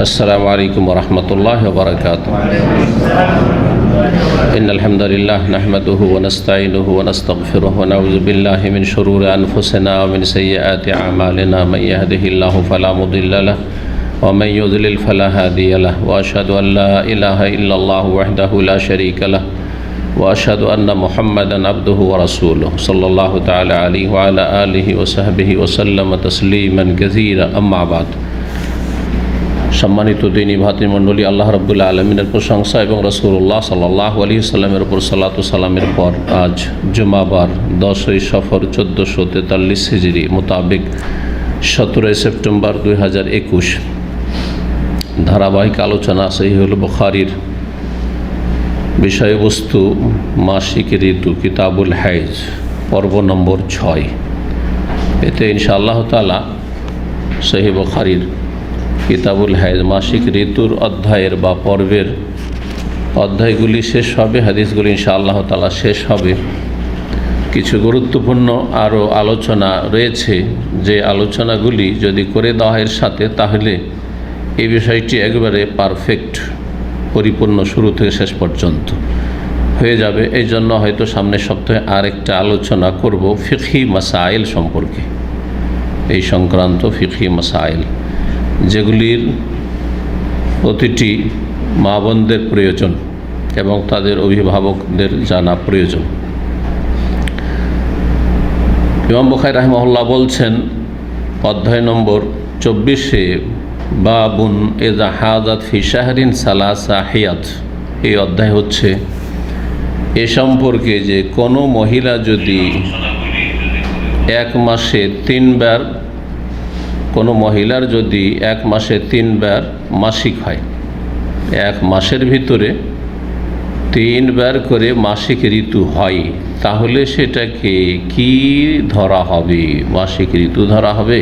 अस्सलामु अलैकुम वरहमतुल्लाहि वबरकातुहू। इन्नल हम्दुलिल्लाह नहमदुहु व नस्तईनुहु व नस्तगफिरुहु व नऊज़ु बिल्लाहि मिन शुरूरि अनफुसिना व मिन सय्यिआति अमालिना मन यहदिहिल्लाहु फला मुदिल्ल लहु व मन युद्लिल फला हादिय लहु व अशहदु अन ला इलाहा इल्लल्लाहु वहदहु ला शरीका लहु व अशहदु अन्न मुहम्मदन अब्दुहु व रसूलुहु सल्लल्लाहु तआला अलैहि व अला आलिहि व सहबिहि व सल्लम तस्लीमान कसीरा। अम्मा बाद। सम्मानित दीनी भातृमंडলী, আল্লাহ রাব্বুল আলামিনের প্রশংসা এবং রাসূলুল্লাহ সাল্লাল্লাহু আলাইহি সাল্লামের উপর সালাতু সালামের পর আজ জুমাবার 10ই সফর 1443 হিজরি মোতাবেক 17 সেপ্টেম্বর 2021 ধারাবাহিক আলোচনা সহিহুল বুখারীর বিষয়বস্তু মাসিক ঋতু কিতাবুল হাইজ পর্ব নম্বর 6। এতে ইনশাআল্লাহ তাআলা সহিহ বুখারীর কিতাবুল হাইজ মাসিক ঋতুর অধ্যায়ের বা পর্বের অধ্যায়গুলি শেষ হবে, হাদিসগুলি ইনশাআল্লাহ তাআলা শেষ হবে। কিছু গুরুত্বপূর্ণ আরও আলোচনা রয়েছে, যে আলোচনাগুলি যদি করে দেওয়া এর সাথে, তাহলে এই বিষয়টি একবারে পারফেক্ট পরিপূর্ণ শুরু থেকে শেষ পর্যন্ত হয়ে যাবে। এই জন্য হয়তো সামনের সপ্তাহে আরেকটা আলোচনা করব ফিকহি মাসাইল সম্পর্কে, এই সংক্রান্ত ফিকহি মাসাইল যেগুলির প্রতিটি মা বোনদের প্রয়োজন এবং তাদের অভিভাবকদের জানা প্রয়োজন। ইমাম বুখারী রাহিমাহুল্লাহ বলছেন অধ্যায় নম্বর 24-এ, বাবুন ইযা হাযাত ফি শাহরিন সালাসা হিয়াত। এই অধ্যায় হচ্ছে এ সম্পর্কে যে কোনো মহিলা যদি এক মাসে 3 বার, কোনো মহিলার যদি 1 মাসে 3 বার মাসিক হয়, 1 মাসের ভিতরে 3 বার করে মাসিক ঋতু হয়, তাহলে সেটাকে কি ধরা হবে? মাসিক ঋতু ধরা হবে,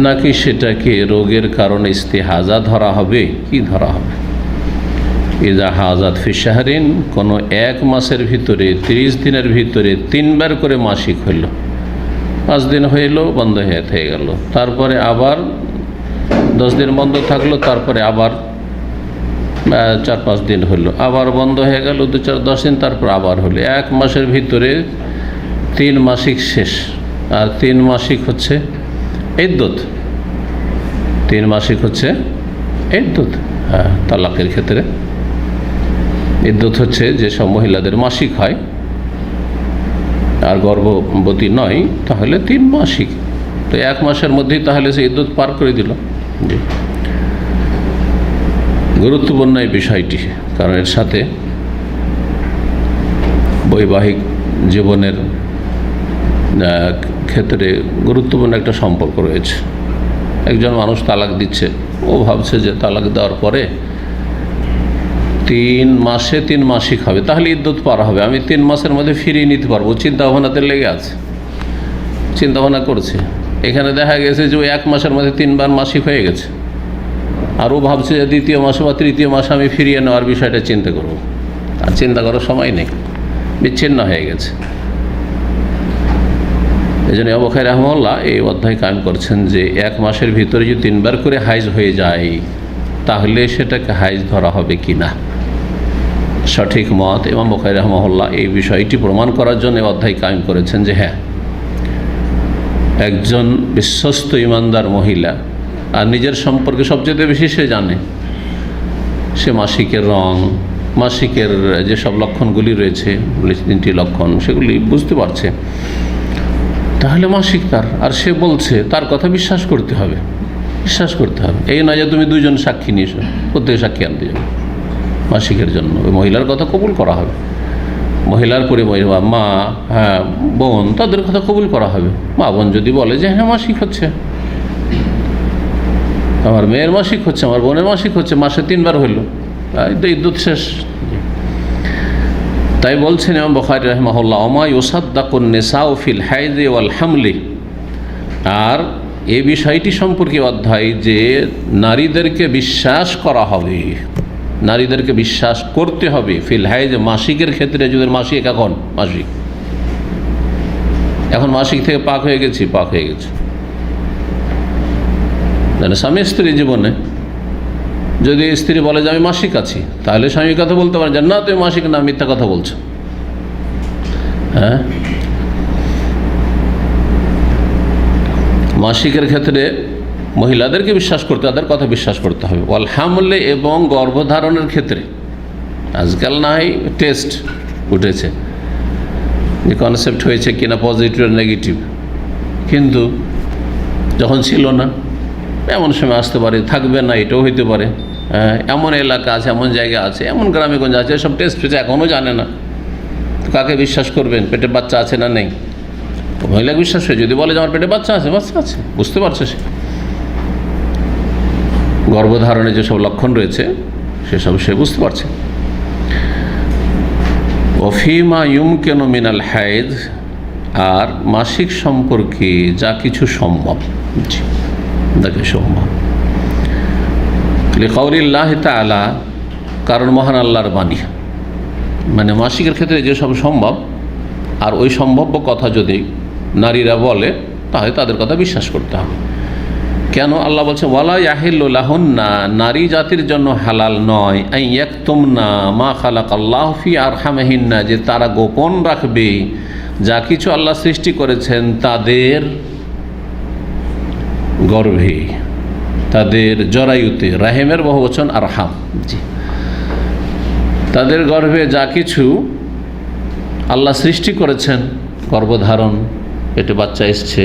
নাকি সেটাকে রোগের কারণে ইস্তিহাজা ধরা হবে? কি ধরা হবে? ইজা হাজাত ফি শাহরিন, কোনো 1 মাসের ভিতরে 30 দিনের ভিতরে 3 বার করে মাসিক হইল, 5 দিন হইল বন্ধ হয়ে গেল, তারপরে আবার 10 দিন বন্ধ থাকলো, তারপরে আবার 4-5 দিন হইল, আবার বন্ধ হয়ে গেল 2-4-10 দিন, তারপর আবার হলো। 1 মাসের ভিতরে 3 মাসিক শেষ। আর 3 মাসিক হচ্ছে ইদ্দত, 3 মাসিক হচ্ছে ইদ্দত। হ্যাঁ, তালাকের ক্ষেত্রে ইদ্দত হচ্ছে যেসব মহিলাদের মাসিক হয় আর গর্ভবতী নয়, তাহলে 3 মাসিক। তো 1 মাসের মধ্যেই তাহলে সে ইদ্দত পার করে দিল। জি, গুরুত্বপূর্ণ এই বিষয়টি, কারণ এর সাথে বৈবাহিক জীবনের ক্ষেত্রে গুরুত্বপূর্ণ একটা সম্পর্ক রয়েছে। একজন মানুষ তালাক দিচ্ছে, ও ভাবছে যে তালাক দেওয়ার পরে 3 মাসে 3 মাসিক হবে, তাহলে ইদ্দত পার হবে, আমি 3 মাসের মধ্যে ফিরিয়ে নিতে পারবো। চিন্তা ভাবনাতে লেগে আছে, চিন্তা ভাবনা করছে। এখানে দেখা গেছে যে 1 মাসের মধ্যে 3 বার মাসিক হয়ে গেছে, আর ও ভাবছে যে 2য় মাসে বা 3য় মাসে আমি ফিরিয়ে নেওয়ার বিষয়টা চিন্তা করব। আর চিন্তা করার সময় নেই, বিচ্ছিন্ন হয়ে গেছে। এই জন্য ইমাম বুখারী রাহিমাহুল্লাহ এই অধ্যায় কায়েম করছেন যে 1 মাসের ভিতরে যদি 3 বার করে হাইজ হয়ে যায়, তাহলে সেটাকে হাইজ ধরা হবে কি না। সঠিক মত ইমাম বুখারী রাহিমাহুল্লাহ এই বিষয়টি প্রমাণ করার জন্য এই অধ্যায় কায়েম করেছেন যে হ্যাঁ, একজন বিশ্বস্ত ইমানদার মহিলা আর নিজের সম্পর্কে সবচেয়ে বেশি সে জানে, সে মাসিকের রং, মাসিকের যেসব লক্ষণগুলি রয়েছে, 3টি লক্ষণ, সেগুলি বুঝতে পারছে, তাহলে মাসিক তার। আর সে বলছে, তার কথা বিশ্বাস করতে হবে, বিশ্বাস করতে হবে। এই নয় যে তুমি 2 জন সাক্ষী নিয়েছো, প্রত্যেকে সাক্ষী আনতে যাবে মাসিকের জন্য। ওই মহিলার কথা কবুল করা হবে, মহিলার পরিবার, মা, হ্যাঁ বোন, তাদের কথা কবুল করা হবে। মা বোন যদি বলে যে হ্যাঁ মাসিক হচ্ছে, আমার মেয়ের মাসিক হচ্ছে, আমার বোনের মাসিক হচ্ছে, মাসে 3 বার হইল, ইদ্দত শেষ। তাই বলছেন ইমাম বুখারী রাহিমাহুল্লাহ, ওমা ইউসাদ্দাকুন নিসাউ ফিল হাইজি ওয়াল হামলি। আর এই বিষয়টি সম্পর্কে অধ্যায় যে নারীদেরকে বিশ্বাস করা হবে, নারীদেরকে বিশ্বাস করতে হবে ফিল হাইজ, মাসিকের ক্ষেত্রে। যদি মাসিক এখন মাসিক থেকে পাক হয়ে গেছে, মানে স্বামী স্ত্রী জীবনে যদি স্ত্রী বলে যে আমি মাসিক আছি, তাহলে স্বামী কথা বলতে পারে যে না তুমি মাসিক না, মিথ্যা কথা বলছো। হ্যাঁ, মাসিকের ক্ষেত্রে মহিলাদেরকে বিশ্বাস করতে, তাদের কথা বিশ্বাস করতে হবে। ওয়াল হামলে, এবং গর্ভধারণের ক্ষেত্রে আজকাল না হয় টেস্ট উঠেছে যে কনসেপ্ট হয়েছে কিনা পজিটিভ আর নেগেটিভ, কিন্তু যখন ছিল না, এমন সময় আসতে পারে, থাকবে না, এটাও হইতে পারে। এমন এলাকা আছে, এমন জায়গা আছে, এমন গ্রামে গঞ্জে আছে, সব টেস্ট হয়েছে, এখনও জানে না। কাকে বিশ্বাস করবেন? পেটে বাচ্চা আছে না নেই? মহিলাকে বিশ্বাস হয়ে যদি বলে যে আমার পেটে বাচ্চা আছে, বাচ্চা আছে, বুঝতে পারছে সে। গর্ভধারণের যেসব লক্ষণ রয়েছে সেসব সে বুঝতে পারছে। ওফিমা ইউমকিন মিনাল হায়েদ, আর মাসিক সম্পর্কে যা কিছু সম্ভব, যাকে সম্ভব, লিকাউলিল্লাহি তাআলা, কারণ মহান আল্লাহর বাণী, মানে মাসিকের ক্ষেত্রে যেসব সম্ভব, আর ওই সম্ভাব্য কথা যদি নারীরা বলে তাহলে তাদের কথা বিশ্বাস করতে হবে। কেন? আল্লাহ বলছেন ওয়ালা ইয়াহিল্লু লাহুন্না, নারী জাতির জন্য হালাল নয়, আন ইয়াকতুমনা মা খালাকাল্লাহু ফি আরহামিহিন্না, যে তারা গোপন রাখবে যা কিছু আল্লাহ সৃষ্টি করেছেন তাদের গর্ভে, তাদের জরায়ুতে। রাহেমের বহুবচন আরহাম, জি, তাদের গর্ভে যা কিছু আল্লাহ সৃষ্টি করেছেন, গর্ভধারণ, পেটে বাচ্চা এসছে,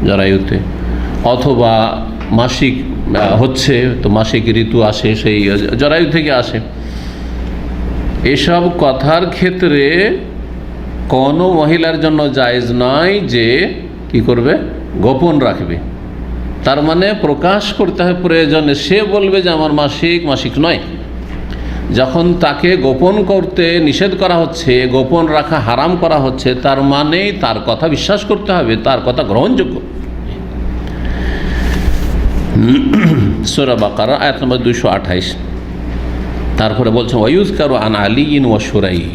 জরায়ুতে, অথবা মাসিক হচ্ছে, তো মাসিক ঋতু আসে, সেই জরায়ু থেকে আসে। এসব কথার ক্ষেত্রে কোনো মহিলার জন্য জায়েজ নয় যে কি করবে, গোপন রাখবে। তার মানে প্রকাশ করতে হয় প্রয়োজনে। সে বলবে যে আমার মাসিক, মাসিক নয়। যখন তাকে গোপন করতে নিষেধ করা হচ্ছে, গোপন রাখা হারাম করা হচ্ছে, তার মানে তার কথা বিশ্বাস করতে হবে, তার কথা গ্রহণযোগ্য। সূরা বাকারা আয়াত নম্বর 228। তারপরে বলছেন ওয়ায়ুযকারু আন আলিয়্যিন ওয়া শুরাইহ,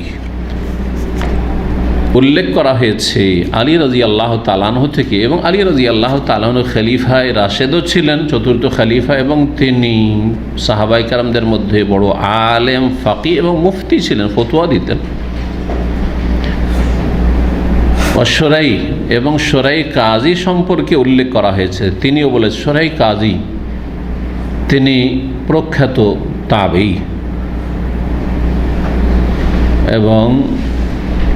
উল্লেখ করা হয়েছে আলী রাদিয়াল্লাহু তাআলা আনহু থেকে, এবং আলী রাদিয়াল্লাহু তাআলা আনহু খলিফায়ে রাশেদও ছিলেন, চতুর্থ খলিফা, এবং তিনি সাহাবায়ে কেরামদের মধ্যে বড় আলেম, ফাকিহ এবং মুফতি ছিলেন, ফতোয়া দিতেন। শুরাই, এবং শুরাই কাজী সম্পর্কে উল্লেখ করা হয়েছে, তিনিও বলে শুরাই কাজী, তিনি প্রখ্যাত তাবেঈ এবং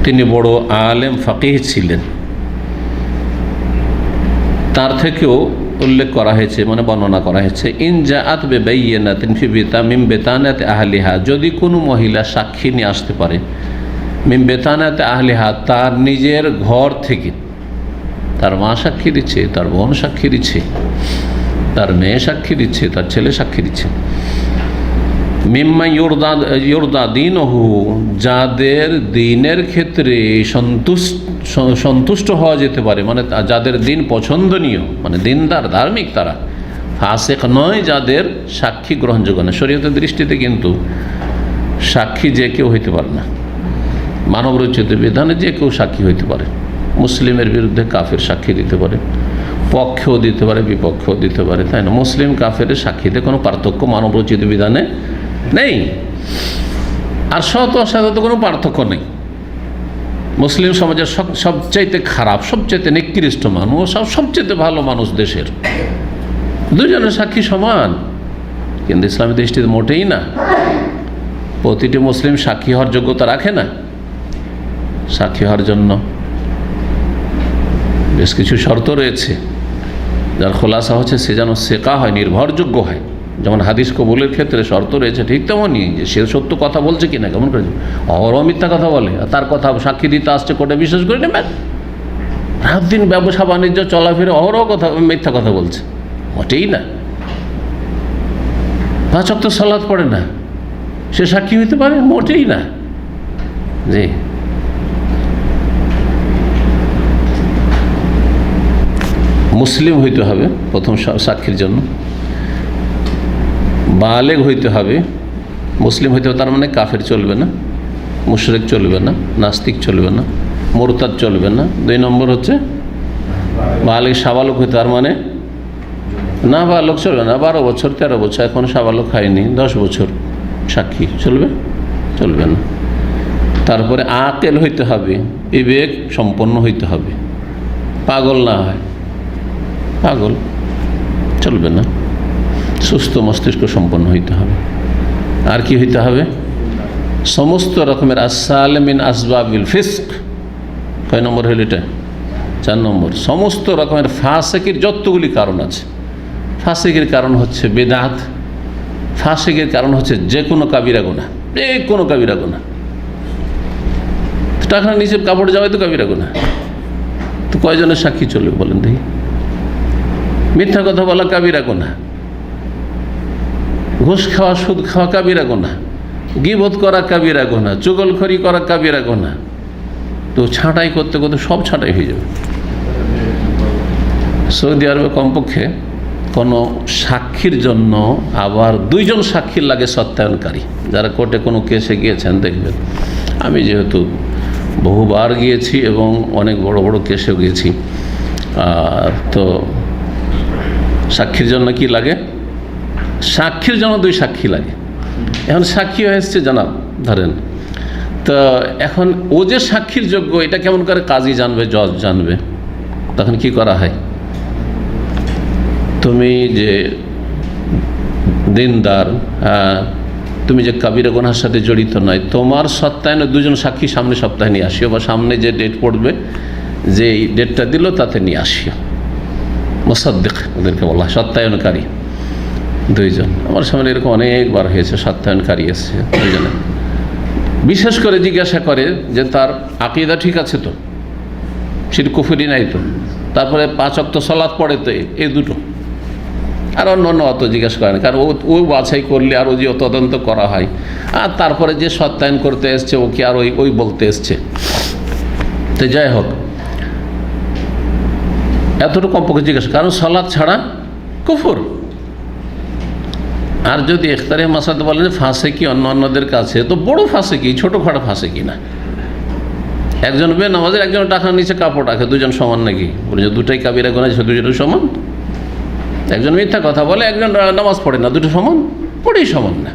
তিনি বড় আলেম ফাকিহ ছিলেন। তার থেকেও উল্লেখ করা হয়েছে, মানে বর্ণনা করা হয়েছে, ইন জাআত বিবাইয়িনাতিন ফি মিন বেতানাতি আহলিহা, যদি কোনো মহিলা সাক্ষী নিয়ে আসতে পারে, মিন বেতানাতি আহলিহা, তার নিজের ঘর থেকে, তার মা সাক্ষী দিচ্ছে, তার বোন সাক্ষী দিচ্ছে, তার মেয়ে সাক্ষী দিচ্ছে, তার ছেলে সাক্ষী দিচ্ছে, মিম্মা ইউরদা দীনহু, যাদের দিনের ক্ষেত্রে সন্তুষ্ট হওয়া যেতে পারে, মানে যাদের দিন পছন্দনীয়, মানে দিনদার, ধার্মিক, তারা ফাসিক নয়, যাদের সাক্ষী গ্রহণযোগ্য না। শরীয়তের দৃষ্টিতে কিন্তু সাক্ষী যে কেউ হইতে পারে না, মানব রচিত বিধানে যে কেউ সাক্ষী হইতে পারে। মুসলিমের বিরুদ্ধে কাফের সাক্ষী দিতে পারে, পক্ষেও দিতে পারে, বিপক্ষেও দিতে পারে, তাই না? মুসলিম কাফের সাক্ষীতে কোনো পার্থক্য মানব রচিত বিধানে নেই, আর সৎ অসৎ কোনো পার্থক্য নেই। মুসলিম সমাজের সবচাইতে খারাপ, সবচাইতে নিকৃষ্ট মানুষ, সবচাইতে ভালো মানুষ দেশের, দুজনের সাক্ষী সমান, কিন্তু ইসলামী দৃষ্টিতে মোটেই না। প্রতিটি মুসলিম সাক্ষী হওয়ার যোগ্যতা রাখে না। সাক্ষী হওয়ার জন্য বেশ কিছু শর্ত রয়েছে, যার খোলাসা হচ্ছে সে যেন সেকা হয়, নির্ভরযোগ্য হয়। যেমন হাদিস কবুলের ক্ষেত্রে শর্ত রয়েছে, ঠিক তেমনই যে সে সত্য কথা বলছে কিনা, কেমন করে অহরহ মিথ্যা কথা বলে, আর তার কথা সাক্ষী দিতে আসছে, কোর্টে বিশ্বাস করে নেবেন? রাত দিন ব্যবসা বাণিজ্য চলাফেরা অহরহ কথা, মিথ্যা কথা বলছে, মোটেই না। 5 ওয়াক্ত সালাত পড়ে না, সে সাক্ষী হইতে পারে? মোটেই না। জি, মুসলিম হইতে হবে প্রথম সাক্ষীর জন্য, বালেগ হইতে হবে, মুসলিম হইতে হবে, তার মানে কাফের চলবে না, মুশরিক চলবে না, নাস্তিক চলবে না, মুরতাদ চলবে না। 2 নম্বর হচ্ছে বালেগ সাবালক হইতে, তার মানে না বালক চলবে না, 12 বছর 13 বছর, এখন সাবালক হয়নি, 10 বছর সাক্ষী চলবে? চলবে না। তারপরে আকেল হইতে হবে, বিবেক সম্পন্ন হইতে হবে, পাগল না হয়, পাগল চলবে না, সুস্থ মস্তিষ্ক সম্পন্ন হইতে হবে। আর কি হইতে হবে? সমস্ত রকমের আসালেমিন আসবাবিল ফিস্ক, কয় নম্বর হইল এটা? 4 নম্বর। সমস্ত রকমের ফাসেকের যতগুলি কারণ আছে, ফাসেকের কারণ হচ্ছে বেদাত, ফাসেকের কারণ হচ্ছে যে কোনো কাবিরা গুনাহ, যে কোনো কাবিরা গুনাহ। টাকা নিচে কাপড় যাওয়াই তো কাবিরা গুনাহ, তো কয়জনের সাক্ষী চলবে বলেন দেখি? মিথ্যা কথা বলা কাবিরা গুনাহ, ঘুষ খাওয়া, সুদ খাওয়া কাবিরা গুনাহ, গীবত করা কাবিরা গুনাহ, চুগলখড়ি করা কাবিরা গুনাহ। তো ছাঁটাই করতে করতে সব ছাঁটাই হয়ে যাবে। সৌদি আরবে কমপক্ষে কোনো সাক্ষীর জন্য আবার 2 জন সাক্ষীর লাগে সত্যায়নকারী। যারা কোর্টে কোনো কেসে গিয়েছেন দেখবেন, আমি যেহেতু বহুবার গিয়েছি এবং অনেক বড় বড় কেসেও গিয়েছি, তো সাক্ষীর জন্য কি লাগে? সাক্ষীর জন্য 2 সাক্ষী লাগে। এখন সাক্ষী হয়ে এসছে জানাব ধরেন, তো এখন ও যে সাক্ষীর যোগ্য এটা কেমন করে কাজী জানবে, জজ জানবে? তখন কি করা হয়? তুমি যে দিনদার, তুমি যে কাবিরা গুনাহের সাথে জড়িত নয়, তোমার সত্যায়নে 2 জন সাক্ষী সামনে সপ্তাহে নিয়ে আসিও, বা সামনে যে ডেট পড়বে, যে ডেটটা দিল তাতে নিয়ে আসিও। মুসাদ্দিক ওদেরকে বলা হয়, সত্যায়নকারী 2 জন। আমার সামনে এরকম অনেকবার হয়েছে, সত্যায়নকারী এসছে 2 জনে। বিশেষ করে জিজ্ঞাসা করে যে তার আকীদা ঠিক আছে তো, শিরক কুফরি নাই তো, তারপরে 5 ওয়াক্ত সালাত পড়ে তো, এই 2টো। আর অন্য অত জিজ্ঞাসা করে না, কারণ ও বাছাই করলে আর ও যে তদন্ত করা হয়, আর তারপরে যে সত্যায়ন করতে এসছে ও কি আর ওই বলতে এসছে। তো যাই হোক, এতটুকু কমপক্ষে জিজ্ঞাসা, কারণ সালাত ছাড়া কুফর। আর যদি ইখতারে মাসাদ বলেন ফাঁসেকি অন্যদের কাছে, তো বড় ফাঁসেকি, ছোটোখাটো ফাঁসেকি না। একজন বেনামাজের, একজন টাকার নিচে কাপড় রাখে, 2 জন সমান নাকি? বলে যে 2টাই কাবিরা গুনাহ, 2 জনের সমান। একজন মিথ্যা কথা বলে, একজন নামাজ পড়ে না, 2টো সমান? পড়েই সমান না,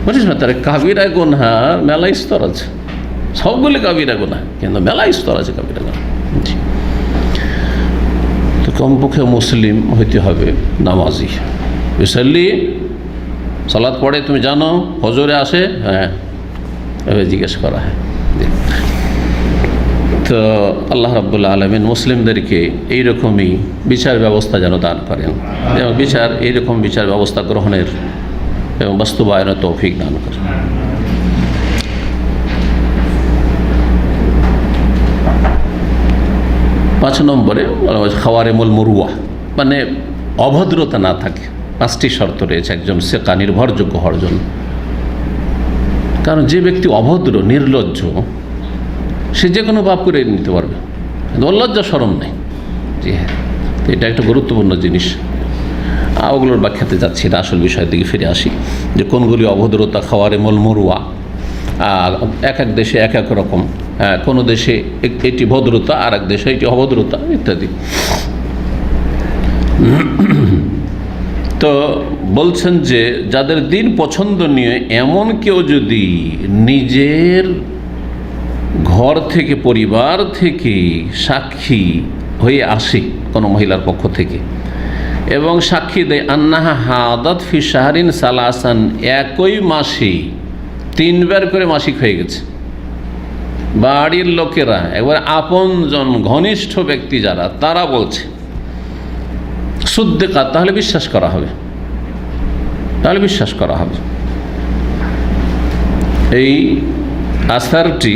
বুঝিস না? তার কাবিরা গুনাহর মেলা স্তর আছে, সবগুলি কাবিরা গুনাহ, কিন্তু মেলা স্তর আছে কাবিরা গুনাহ। তো কমপক্ষে মুসলিম হইতে হবে, নামাজি, বিশাল্লি সালাত পড়ে, তুমি জানো, হজরে আসে, হ্যাঁ, এভাবে জিজ্ঞেস করা হয়। তো আল্লাহ রাব্বুল আলামিন মুসলিমদেরকে এইরকমই বিচার ব্যবস্থা যেন দান করেন, এবং এইরকম বিচার ব্যবস্থা গ্রহণের এবং বাস্তবায়নের তৌফিক দান করেন। পাঁচ নম্বরে খাওয়ারেমুল মুরুয়া, মানে অভদ্রতা না থাকে। 5টি শর্ত রয়েছে একজন সেকা নির্ভরযোগ্য হওয়ার জন্য। কারণ যে ব্যক্তি অভদ্র, নির্লজ্জ, সে যে কোনো পাপ করে নিতে পারবে, লজ্জা শরম নেই। জি হ্যাঁ, তো এটা একটা গুরুত্বপূর্ণ জিনিস। ওগুলোর ব্যাখ্যাতে যাচ্ছি না, আসল বিষয়ের দিকে ফিরে আসি, যে কোনগুলি অভদ্রতা, খাওয়ারেমুল মুরুয়া। আর এক এক দেশে এক এক রকম, কোনো দেশে এটি ভদ্রতা, আর এক দেশে এটি অভদ্রতা ইত্যাদি। তো বলছেন যে যাদের দিন পছন্দনীয় এমন কেউ যদি নিজের ঘর থেকে, পরিবার থেকে সাক্ষী হয়ে আসে কোনো মহিলার পক্ষ থেকে, এবং সাক্ষী দেয় আন্নাহা হাদাত ফি শাহরিন সালাসান, একই মাসে 3 বার করে মাসিক হয়ে গেছে, বাড়ির লোকেরা, একবার আপনজন ঘনিষ্ঠ ব্যক্তি যারা, তারা বলছে সুদ্দেকা, তাহলে বিশ্বাস করা হবে, তাহলে বিশ্বাস করা হবে। এই আসারটি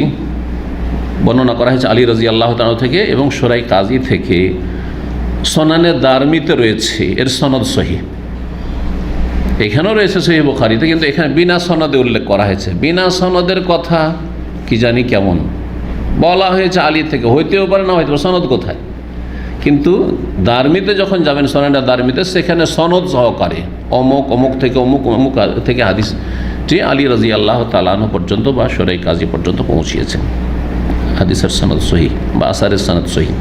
বর্ণনা করা হয়েছে আলী রাদিয়াল্লাহু তাআলা থেকে এবং সুরাই কাজী থেকে। সনানে দারমিতে রয়েছে, এর সনদ সহিহ। এখানেও রয়েছে সহিহ বুখারীতে, কিন্তু এখানে বিনা সনদে উল্লেখ করা হয়েছে। বিনা সনদের কথা কি জানি কেমন বলা হয়েছে আলী থেকে, হইতেও পারে না হইতে পারে, সনদ কোথায়? কিন্তু দারমিতে যখন যাবেন, সনানে দারমিতে, সেখানে সনদ সহকারে অমুক অমুক থেকে অমুক অমুক থেকে হাদিসটি আলী রাদিয়াল্লাহু তাআলা আনহু পর্যন্ত বা সুরাই কাজী পর্যন্ত পৌঁছিয়েছেন। হাদিসের সনদ সহিহ বা আসারের সনদ সহিহ।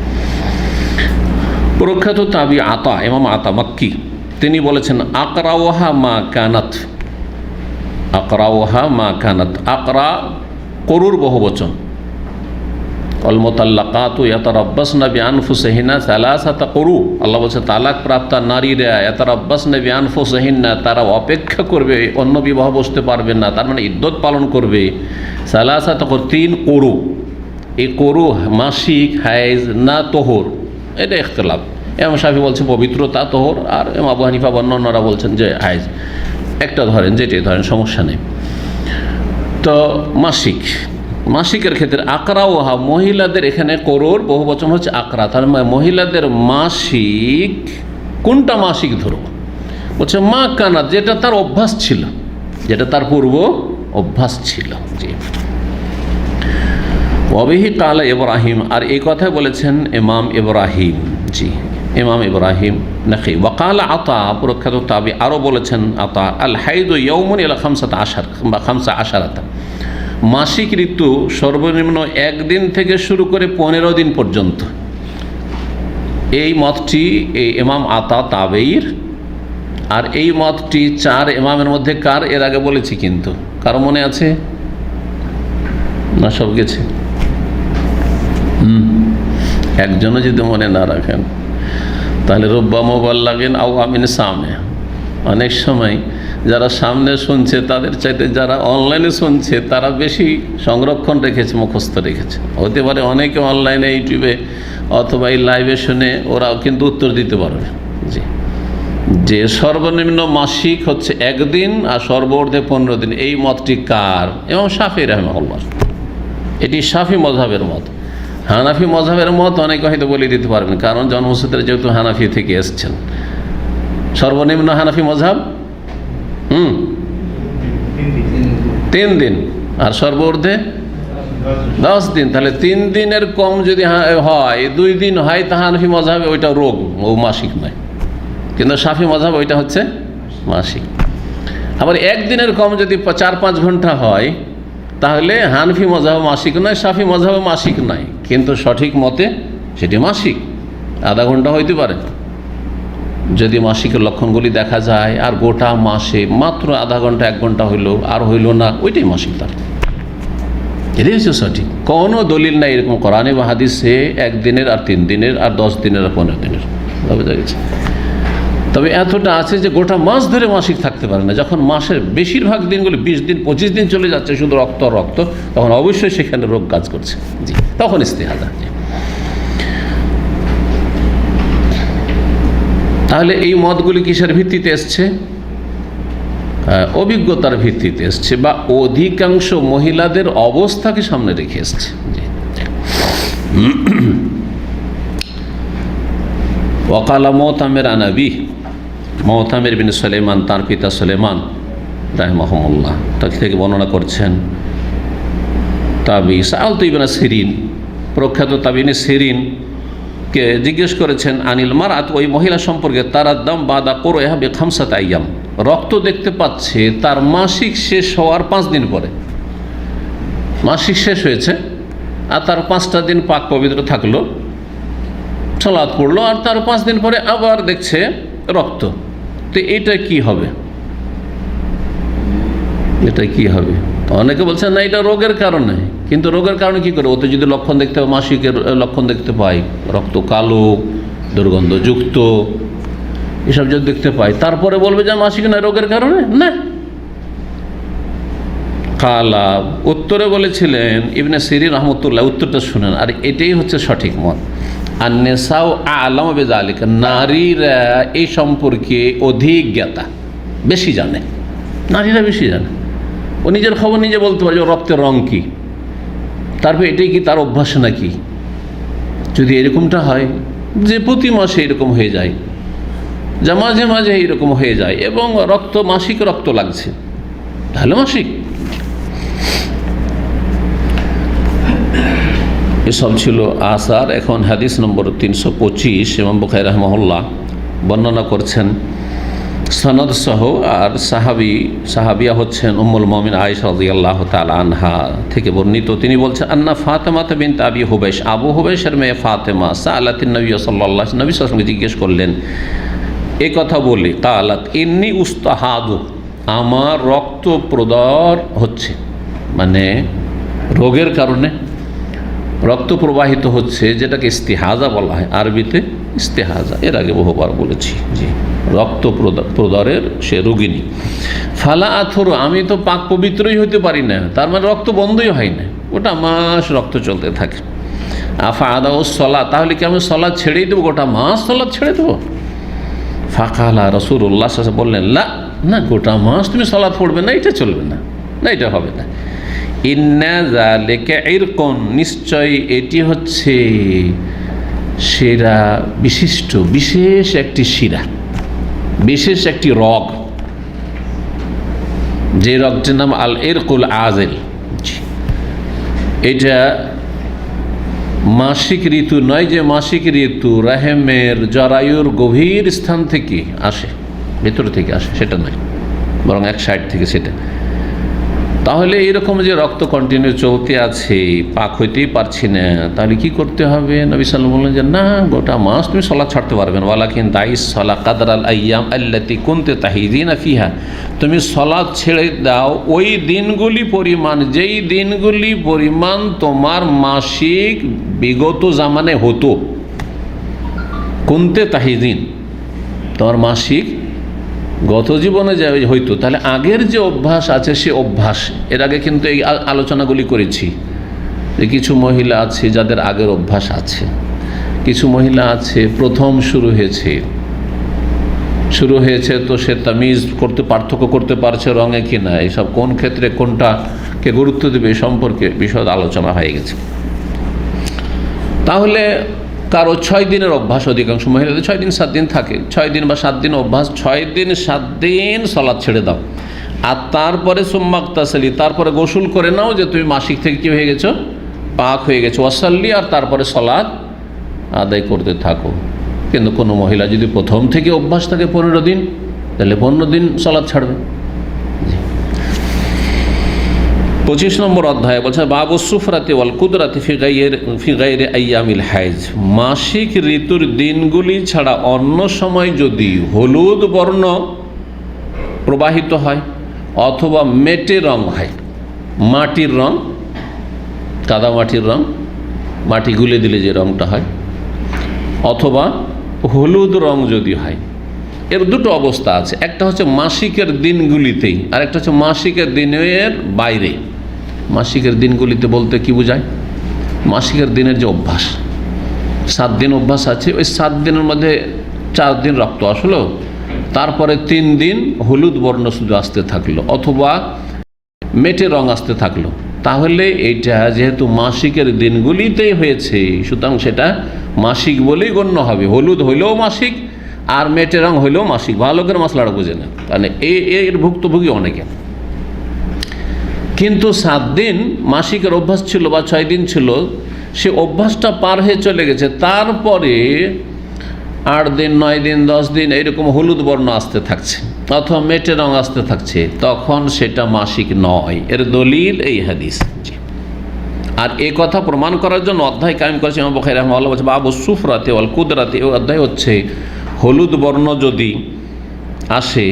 প্রখ্যাত তাবি আতা, ইমাম আতা মাক্কি, তিনি বলেছেন আকরাওহা মা কানাত, আকরাওহা মা কানাত, আকরা করুর বহুবচন, অল মুতাল্লাকাতু ইয়াতারাব্বাসনা বিআনফুসিহিন্না সালাসাতা কুরু, আল্লাহ বলছে তালাক প্রাপ্ত নারীরা ইয়াতারাব্বাসনা বিআনফুসিহিন্না, তারা অপেক্ষা করবে, অন্য বিবাহ বসতে পারবে না, তার মানে ইদ্যত পালন করবে, সালাসাতা কুরু, 3 কুরু। এই কুরু মাসিক, হাইজ না তোহর, এটা ইখতিলাফ। ইমাম শাফি বলছে পবিত্রতা তোহর, আর ইমাম আবু হানিফা অন্যান্যরা বলছেন যে হাইজ। একটা ধরেন, যেটাই ধরেন সমস্যা নেই। তো মাসিক, মাসিকের ক্ষেত্রে আকরাওহা, মহিলাদের এখানে করোর বহুবচন হচ্ছে আকরা, তার মহিলাদের মাসিক কোনটা মাসিক ধরো, বলছে মা কানাত, যেটা তার অভ্যাস ছিল, যেটা তার পূর্ব অভ্যাস ছিল। জি, ওয়াবিহি কালা ইব্রাহিম, আর এই কথাই বলেছেন ইমাম ইব্রাহিম। জি, ইমাম ইব্রাহিম নাকি। ওয়াকালা আতা, প্রখ্যাত তাবি আরও বলেছেন আতা, আল হাইদু ইয়াউমুন ইলা 15 বা 15, মাসিক ঋতু সর্বনিম্ন 1 দিন থেকে শুরু করে 15 দিন পর্যন্ত। এই মতটি এই ইমাম আতা তাবেইর, আর এই মতটি 4 ইমামের মধ্যে কার, এর আগে বলেছি কিন্তু, কারো মনে আছে না? সব গেছে? একজনও যদি মনে না রাখেন তাহলে রব্বা মুবাল্লাগিন আও আমিন সামে। অনেক সময় যারা সামনে শুনছে তাদের চাইতে যারা অনলাইনে শুনছে তারা বেশি সংরক্ষণ রেখেছে, মুখস্থ রেখেছে। হতে পারে অনেকে অনলাইনে ইউটিউবে অথবা এই লাইভে শুনে ওরাও কিন্তু উত্তর দিতে পারবে। জি, যে সর্বনিম্ন মাসিক হচ্ছে 1 দিন আর সর্বর্ধে 15 দিন, এই মতটি কার? ইমাম শাফি রাহিমাহুল্লাহ। এটি শাফি মযহাবের মত। হানাফি মযহাবের মত অনেকে হয়তো বলে দিতে পারবেন, কারণ জন্মসূত্রে যেহেতু হানাফি থেকে এসছেন। সর্বনিম্ন হানাফি মযহাব 3 দিন, আর সর্বর্ধে 10 দিন। তাহলে 3 দিনের কম যদি হয়, 2 দিন হয়, তা হানাফি মযহাবে ওইটা রোগ, ও মাসিক নয়। কিন্তু শাফি মযহাব ওইটা হচ্ছে মাসিক। আবার 1 দিনের কম যদি 4-5 ঘন্টা হয়, তাহলে হানফি মযহাব মাসিক নয়, শাফি মযহাব মাসিক নয়, কিন্তু সঠিক মতে সেটি মাসিক। আধা ঘন্টা হইতে পারে যদি মাসিকের লক্ষণগুলি দেখা যায়, আর গোটা মাসে মাত্র আধা ঘন্টা 1 ঘন্টা হইল আর হইল না, ওইটাই মাসিক। তার এটাই হচ্ছে সঠিক। কোনো দলিল নাই এরকম কোরআনে বা হাদিসে 1 দিনের আর 3 দিনের আর 10 দিনের আর 15 দিনের, বোঝা গেছে? তবে এতটা আছে যে গোটা মাস ধরে মাসিক থাকতে পারে না। যখন মাসের বেশিরভাগ দিনগুলো 20 দিন 25 দিন চলে যাচ্ছে শুধু রক্ত রক্ত, তখন অবশ্যই সেখানে রোগ কাজ করছে। জি, তখন ইস্তিহাদা। তাহলে এই মতগুলি কিসের ভিত্তিতে এসছে? অভিজ্ঞতার ভিত্তিতে এসছে, বা অধিকাংশ মহিলাদের অবস্থাকে সামনে রেখে এসছে। ওয়াকালা মুতামির আনাবি, মুতামির বিন সুলাইমান, তার পিতা সুলাইমান রাহিমাহুল্লাহ তার থেকে বর্ণনা করছেন। তাবি সাআলতু ইবনে সিরিন, প্রখ্যাত তাবিনে সিরিনকে জিজ্ঞেস করেছেন আনিল মারাত, ওই মহিলা সম্পর্কে, তার দাম বাদা কুরইহা বি5 আইয়াম, রক্ত দেখতে পাচ্ছে তার মাসিক শেষ হওয়ার 5 দিন পরে। মাসিক শেষ হয়েছে আর তার 5টা দিন পাক পবিত্র থাকলো, সালাত পড়লো, আর তার 5 দিন পরে আবার দেখছে রক্ত। তো এটা কি হবে? এটা কি হবে? অনেকে বলছেন না এটা রোগের কারণে, কিন্তু রোগের কারণে কি করে? ও তো যদি লক্ষণ দেখতে পায়, মাসিকের লক্ষণ দেখতে পাই, রক্ত কালো দুর্গন্ধযুক্ত এসব যদি দেখতে পাই, তারপরে বলবে যে মাসিক নয়, রোগের কারণে না। কালা, উত্তরে বলেছিলেন ইবনে সিরিন রহমতুল্লাহ, উত্তরটা শুনেন, আর এটাই হচ্ছে সঠিক মত। আর নেশাও আলাম বেজালিকা, নারীরা এই সম্পর্কে অধিক জ্ঞাতা, বেশি জানে, নারীরা বেশি জানে। ও নিজের খবর নিজে বলতে পারে, রক্তের রং কী, তারপর এটাই কি তার অভ্যাস নাকি? যদি এরকমটা হয় যে প্রতি মাসে এরকম হয়ে যায়, যা মাঝে মাঝে এরকম হয়ে যায় এবং রক্ত মাসিক রক্ত লাগছে, তাহলে মাসিক। এসব ছিল আসার। এখন হাদিস নম্বর 325, ইমাম বুখারী রাহিমাহুল্লাহ বর্ণনা করছেন সনদ সহ। আর সাহাবিয়া হচ্ছেন উম্মুল মুমিন আয়েশা রাদিয়াল্লাহু তাআলা আনহা থেকে বর্ণিত। তিনি বলছেন আন্না ফাতেমা বিনত আবি হুবাইশ, আবু হুবাইশের মেয়ে ফাতেমা সাআলাতিন নবী সাল্লাল্লাহু আলাইহি ওয়াসাল্লাম, নবী সাল্লাল্লাহু আলাইহি ওয়াসাল্লামকে জিজ্ঞেস করলেন এই কথা বলে, কালাত ইন্নী উস্তাহাদু, আমার রক্ত প্রদর হচ্ছে, মানে রোগের কারণে রক্ত প্রবাহিত হচ্ছে, যেটাকে ইস্তিহাজা বলা হয় আরবিতে, ইস্তেহাজা এর আগে বহুবার বলেছি। জি, রক্ত প্রদরের সে রোগিনী। ফালা আথর, আমি তো পাক পবিত্রই হতে পারি না, তার মানে রক্ত বন্ধই হয় না, ওটা মাস রক্ত চলতে থাকে। আফা আদা ও সলা, তাহলে কি আমি সলাৎ ছেড়েই দেবো, গোটা মাস সলাৎ ছেড়ে দেবো? ফাকালা রাসূলুল্লাহ সাল্লাল্লাহু আলাইহি ওয়াসাল্লাম বললেন, না গোটা মাস তুমি সলাৎ পড়বে না, এটা চলবে না, না এটা হবে না। ইন্না যালিকা ইরকুন, নিশ্চয় এটি হচ্ছে শিরা বিশিষ্ট, বিশেষ একটি শিরা, বিশেষ একটি রগ, যে রগটির নাম আল ইরকুল আযিল। এটা মাসিক ঋতু নয়, যে মাসিক ঋতু রাহেমের জরায়ুর গভীর স্থান থেকে আসে, ভেতর থেকে আসে, সেটা নয়, বরং এক সাইড থেকে সেটা। তাহলে এরকম যে রক্ত কন্টিনিউ চলতে আছে, পাক হইতেই পারছি না, তাহলে কি করতে হবে? নবী সাল্লাল্লাহু আলাইহি ওয়াসাল্লাম বললেন যে না, গোটা মাস তুমি সালাত ছাড়তে পারবে না। ওয়ালাকিন দাইস সালাত কাদরাল আইয়াম আল্লাতী কুনতা তাহিদিনা ফিহা, তুমি সালাত ছেড়ে দাও ওই দিনগুলি পরিমাণ, যেই দিনগুলি পরিমাণ তোমার মাসিক বিগত জামানে হতো। কুনতে তাহিদিন, তোমার মাসিক গত জীবনে যে হইতো, তাহলে আগের যে অভ্যাস আছে সে অভ্যাস, এর আগে কিন্তু এই আলোচনাগুলি করেছি যে কিছু মহিলা আছে যাদের আগের অভ্যাস আছে, কিছু মহিলা আছে প্রথম শুরু হয়েছে তো সে তামিজ করতে, পার্থক্য করতে পারছে রঙে কিনা, এইসব কোন ক্ষেত্রে কোনটাকে গুরুত্ব দেবে সম্পর্কে বিশদ আলোচনা হয়ে গেছে। তাহলে কারো 6 দিনের অভ্যাস, অধিকাংশ মহিলাদের 6 দিন 7 দিন থাকে, 6 দিন বা 7 দিন অভ্যাস, 6 দিন 7 দিন সলাৎ ছেড়ে দাও। আর তারপরে সুম্মাক্তাসালি, তারপরে গোসল করে নাও যে তুমি মাসিক থেকে কী হয়ে গেছো, পাক হয়ে গেছো। ওয়াসাল্লি, আর তারপরে সলাৎ আদায় করতে থাকো। কিন্তু কোনো মহিলা যদি প্রথম থেকে অভ্যাস থাকে 15 দিন, তাহলে 15 দিন সলাৎ ছাড়বে। 25 নম্বর অধ্যায় বলছে বাবু সুফরাতি ওয়াল কুদরাতি ফি গায়রি আইয়ামিল হাইজ, মাসিক ঋতুর দিনগুলি ছাড়া অন্য সময় যদি হলুদ বর্ণ প্রবাহিত হয় অথবা মেটে রং হয়, মাটির রং, কাদা মাটির রং, মাটি গুলে দিলে যে রংটা হয়, অথবা হলুদ রং যদি হয়, এর দুটো অবস্থা আছে। একটা হচ্ছে মাসিকের দিনগুলিতেই, আর একটা হচ্ছে মাসিকের দিনের বাইরে। মাসিকের দিনগুলিতে বলতে কি বোঝায়? মাসিকের দিনের যে অভ্যাস, 7 দিন অভ্যাস আছে, ওই 7 দিনের মধ্যে 4 দিন রক্ত আসলো, তারপরে 3 দিন হলুদ বর্ণ শুধু আসতে থাকলো, অথবা মেটে রং আসতে থাকলো, তাহলে এইটা যেহেতু মাসিকের দিনগুলিতেই হয়েছে, সুতরাং সেটা মাসিক বলেই গণ্য হবে। হলুদ হইলেও মাসিক, আর মেটে রং হইলেও মাসিক। ভালো করে মশলাটা বোঝে না, মানে এর ভুক্তভোগী অনেকে। কিন্তু 7 দিন মাসিকের অভ্যাস ছিল বা 6 দিন ছিল, সে অভ্যাসটা পার হয়ে চলে গেছে, তারপরে 8 দিন 9 দিন 10 দিন এইরকম হলুদ বর্ণ আসতে থাকছে অথবা মেটে রং আসতে থাকছে, তখন সেটা মাসিক নয়। এর দলিল এই হাদিস। আর এই কথা প্রমাণ করার জন্য অধ্যায় কায়েম করেছে ইমাম বুখারী রাহিমাহুল্লাহ, বলছে বাবু সুফরাতি ওয়াল কুদরাতি। এই অধ্যায় হচ্ছে হলুদ বর্ণ যদি আসে,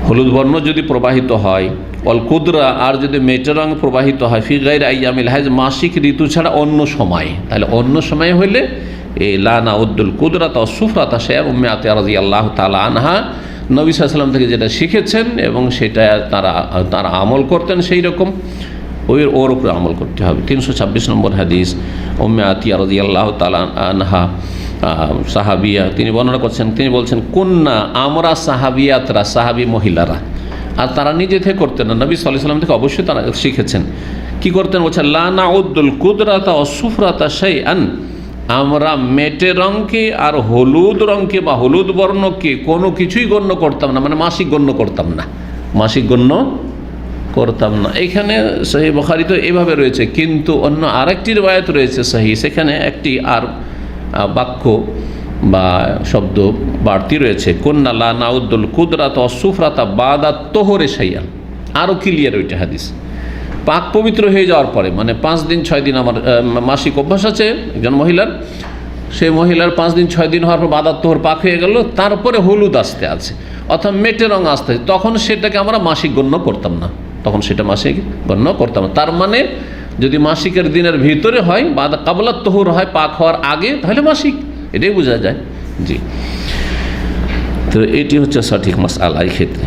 হলুদ বর্ণ যদি প্রবাহিত হয়, অল কুদরা, আর যদি মেটে রং প্রবাহিত হয়, ফি গায়রি আইয়ামিল হাইজ, মাসিক ঋতু ছাড়া অন্য সময়, তাহলে অন্য সময় হইলে এই লা নাউদ্দুল কুদরাত ওয়াস সুফরাত শাইআন উম্মে আতিয়া রাদিয়াল্লাহু তাআলা আনহা নবী সাল্লাল্লাহু আলাইহি ওয়াসাল্লাম থেকে যেটা শিখেছেন এবং সেটা তারা আমল করতেন, সেই রকম ওর উপরে আমল করতে হবে। 326 নম্বর হাদিস, উম্মে আতিয়া রাদিয়াল্লাহু তাআলা আনহা সাহাবিয়া, তিনি বর্ণনা করছেন, তিনি বলছেন কুন্না, আমরা সাহাবিয়াতরা, সাহাবী মহিলারা, আর তারা নিজে থেকে করতেন না, নবী সাল্লাল্লাহু আলাইহি ওয়াসাল্লাম থেকে অবশ্যই তারা শিখেছেন। কি করতেন? বলছেন লা নাউদ্দুল কুদরাতা ওয়াস সুফরাতা শাইআন, আমরা মেটে রঙকে আর হলুদ রঙকে বা হলুদ বর্ণকে কোনো কিছুই গণ্য করতাম না, মানে মাসিক গণ্য করতাম না, মাসিক গণ্য করতাম না। এখানে সহিহ বুখারী তো এভাবে রয়েছে, কিন্তু অন্য আরেকটি রিওয়ায়াত রয়েছে সহিহ, সেখানে একটি আর বাক্য বা শব্দ বাড়তি রয়েছে, কন্যা লা নাউদ্দুল কুদরাত অসুফরাতা বাদা তোহরে সাইয়ান, আরও ক্লিয়ার ওইটা হাদিস। পাক পবিত্র হয়ে যাওয়ার পরে, মানে 5 দিন 6 দিন আমার মাসিক অভ্যাস আছে একজন মহিলার, সেই মহিলার 5 দিন 6 দিন হওয়ার পর বাদার তোহর পাক হয়ে গেল, তারপরে হলুদ আসতে আছে অর্থাৎ মেটে রঙ আসতে আছে, তখন সেটাকে আমরা মাসিক গণ্য করতাম না, তখন সেটা মাসিক গণ্য করতাম না। তার মানে যদি মাসিকের দিনের ভিতরে হয়, বাদা কাবলাত তোহর হয় পাক হওয়ার আগে, তাহলে মাসিক, এটাই বোঝা যায়। জি, তো এটি হচ্ছে সঠিক মাসআলা এই ক্ষেত্রে।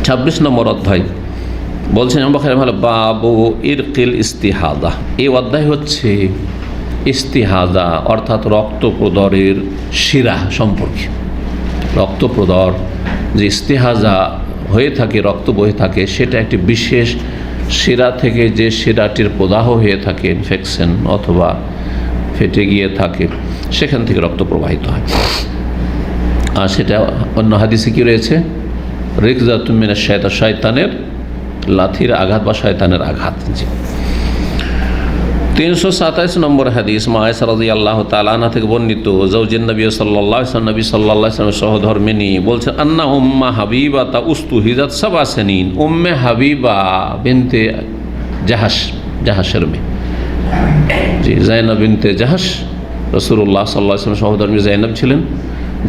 26 নম্বর অধ্যায় বলছেন বাবু ইরকিল ইস্তিহাদা। এই অধ্যায় হচ্ছে ইস্তিহাদা অর্থাৎ রক্তপ্রদরের শিরা সম্পর্কে। রক্তপ্রদর যে ইস্তিহাজা হয়ে থাকে, রক্ত বহে থাকে, সেটা একটি বিশেষ শিরা থেকে, যে শিরাটির প্রদাহ হয়ে থাকে, ইনফেকশন অথবা ফেটে গিয়ে থাকে, সেখান থেকে রক্ত প্রবাহিত হয়। আর সেটা অন্য হাদিসে কি রয়েছে, রিকজাতুম মিনাশ শায়তান, শয়তানের লাথির আঘাত বা শয়তানের আঘাত। জি, 327 নম্বর হাদিস মা আয়েশা রাদিয়াল্লাহু তাআলা আনহা থেকে বর্ণিত, জাওজুন নবী সাল্লাল্লাহু আলাইহি ওয়াসাল্লাম, নবী সাল্লাল্লাহু আলাইহি ওয়াসাল্লাম সহধর্মিণী বলছেন, আন্না উম্মা হাবিবা তা উস্তুহিজাত সাবা সিনিন। উম্মে হাবিবা বিনতে জাহাশ, জাহাশের মেয়ে, জি, যায়নাব বিনতে জাহাশ, রাসূলুল্লাহ সাল্লাল্লাহু আলাইহি ওয়াসাল্লাম সহধর্মী যায়নাব ছিলেন,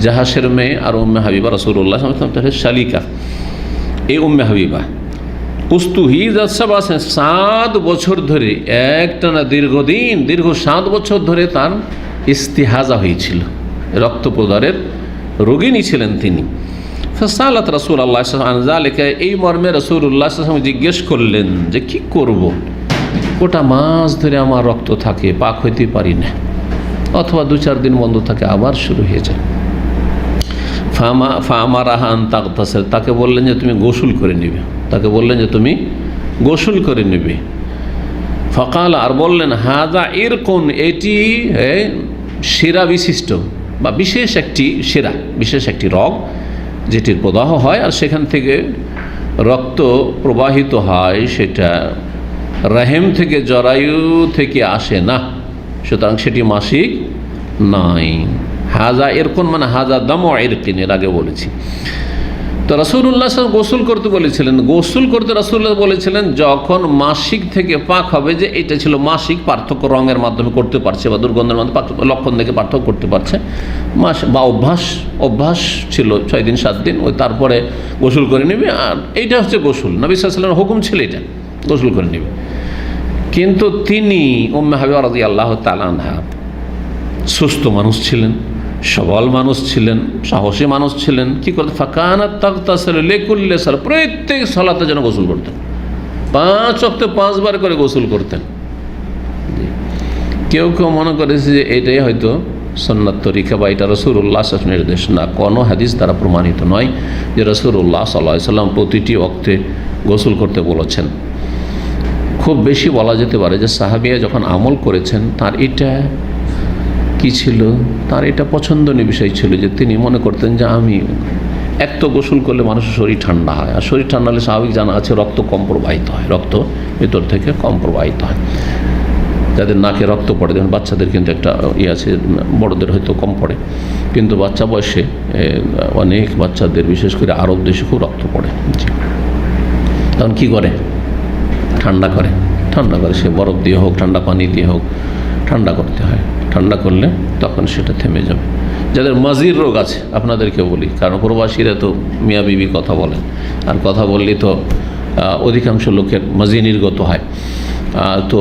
জাহাশের মেয়ে, আর উম্মে হাবিবা রাসূলুল্লাহ সাল্লাল্লাহু আলাইহি ওয়াসাল্লাম শালিকা। এই উম্মে হাবিবা উস্তুহিজাত সাবা সিনিন, 7 বছর ধরে, একটানা দীর্ঘদিন, দীর্ঘ 7 বছর ধরে তার ইস্তিহাজা হয়েছিল, রক্তপ্রদরের রোগিণী ছিলেন তিনি। ফাসালাত রাসূলুল্লাহ সাল্লাল্লাহু আলাইহি ওয়াসাল্লাম, এই মর্মে রাসূলুল্লাহ সাল্লাল্লাহু আলাইহি ওয়াসাল্লাম জিজ্ঞেস করলেন যে কি করব, গোটা মাস ধরে আমার রক্ত থাকে, পাক হইতে পারি না, অথবা 2-4 দিন বন্ধ থাকে, আবার শুরু হয়ে যায়। ফামারাহান তাগতাসিল, তাকে বললেন যে তুমি গোসল করে নেবে, তাকে বললেন যে তুমি গোসল করে নেবে। ফকাল, আর বললেন হাজা ইরকুন, এটি শিরা বিশিষ্ট বা বিশেষ একটি শিরা, বিশেষ একটি রগ যেটির প্রদাহ হয় আর সেখান থেকে রক্ত প্রবাহিত হয়, সেটা রাহেম থেকে, জরায়ু থেকে আসে না, সুতরাং সেটি মাসিক নয়। হাজা এরকম মানে হাজা দাম এরকিন, এর আগে বলেছি। তো রাসূলুল্লাহ সাল্লাল্লাহু গোসল করতে বলেছিলেন, গোসল করতে রাসূলুল্লাহ বলেছিলেন যখন মাসিক থেকে পাক হবে, যে এটা ছিল মাসিক, পার্থক্য রঙের মাধ্যমে করতে পারছে বা দুর্গন্ধের মাধ্যমে লক্ষণ দেখে পার্থক্য করতে পারছে, মাস বা অভ্যাস ছিল 6 দিন 7 দিন, ওই তারপরে গোসল করে নেবে। আর এইটা হচ্ছে গোসল, নবী সাল্লাল্লাহু আলাইহি ওয়াসাল্লামের হুকুম ছিল এটা, গোসল করে নেবে। কিন্তু তিনি উম্মে হাবিবা রাদিয়াল্লাহু তাআলা আনহা সুস্থ মানুষ ছিলেন, সবল মানুষ ছিলেন, সাহসী মানুষ ছিলেন। কি করতেন, ফাকানাত তাগতাসিলু লিকুল্লি সালাত, প্রত্যেক সালাতে যেন গোসল করতেন, 5 ওয়াক্তে 5 বার করে গোসল করতেন। কেউ কেউ মনে করেছে যে এটাই হয়তো সুন্নাত তরিকা বা এটা রাসূলুল্লাহ সাল্লাল্লাহু আলাইহি ওয়াসাল্লামের নির্দেশ। না, কোনো হাদিস দ্বারা প্রমাণিত নয় যে রাসূলুল্লাহ সাল্লাল্লাহু আলাইহি ওয়াসাল্লাম প্রতিটি ওয়াক্তে গোসল করতে বলেছেন। খুব বেশি বলা যেতে পারে যে সাহাবিয়া যখন আমল করেছেন, তার এটা কি ছিল, তার এটা পছন্দনীয় বিষয় ছিল যে তিনি মনে করতেন যে আমি এক তো গোসল করলে মানুষের শরীর ঠান্ডা হয়, আর শরীর ঠান্ডা হলে স্বাভাবিক জানা আছে রক্ত কম প্রবাহিত হয়, রক্ত ভেতর থেকে কম প্রবাহিত হয়। যাদের নাকে রক্ত পড়ে, দেখুন বাচ্চাদের কিন্তু একটা আছে, বড়দের হয়তো কম পড়ে, কিন্তু বাচ্চা বয়সে অনেক বাচ্চাদের, বিশেষ করে আরব দেশে খুব রক্ত পড়ে। তখন কী করে, ঠান্ডা করে, সে বরফ দিয়ে হোক, ঠান্ডা পানি দিয়ে হোক, ঠান্ডা করতে হয়। ঠান্ডা করলে তখন সেটা থেমে যাবে। যাদের মাজির রোগ আছে, আপনাদেরকে বলি, কারণ প্রবাসীরা তো মিয়া বিবি কথা বলেন, আর কথা বললেই তো অধিকাংশ লোকের মাজি নির্গত হয়, তো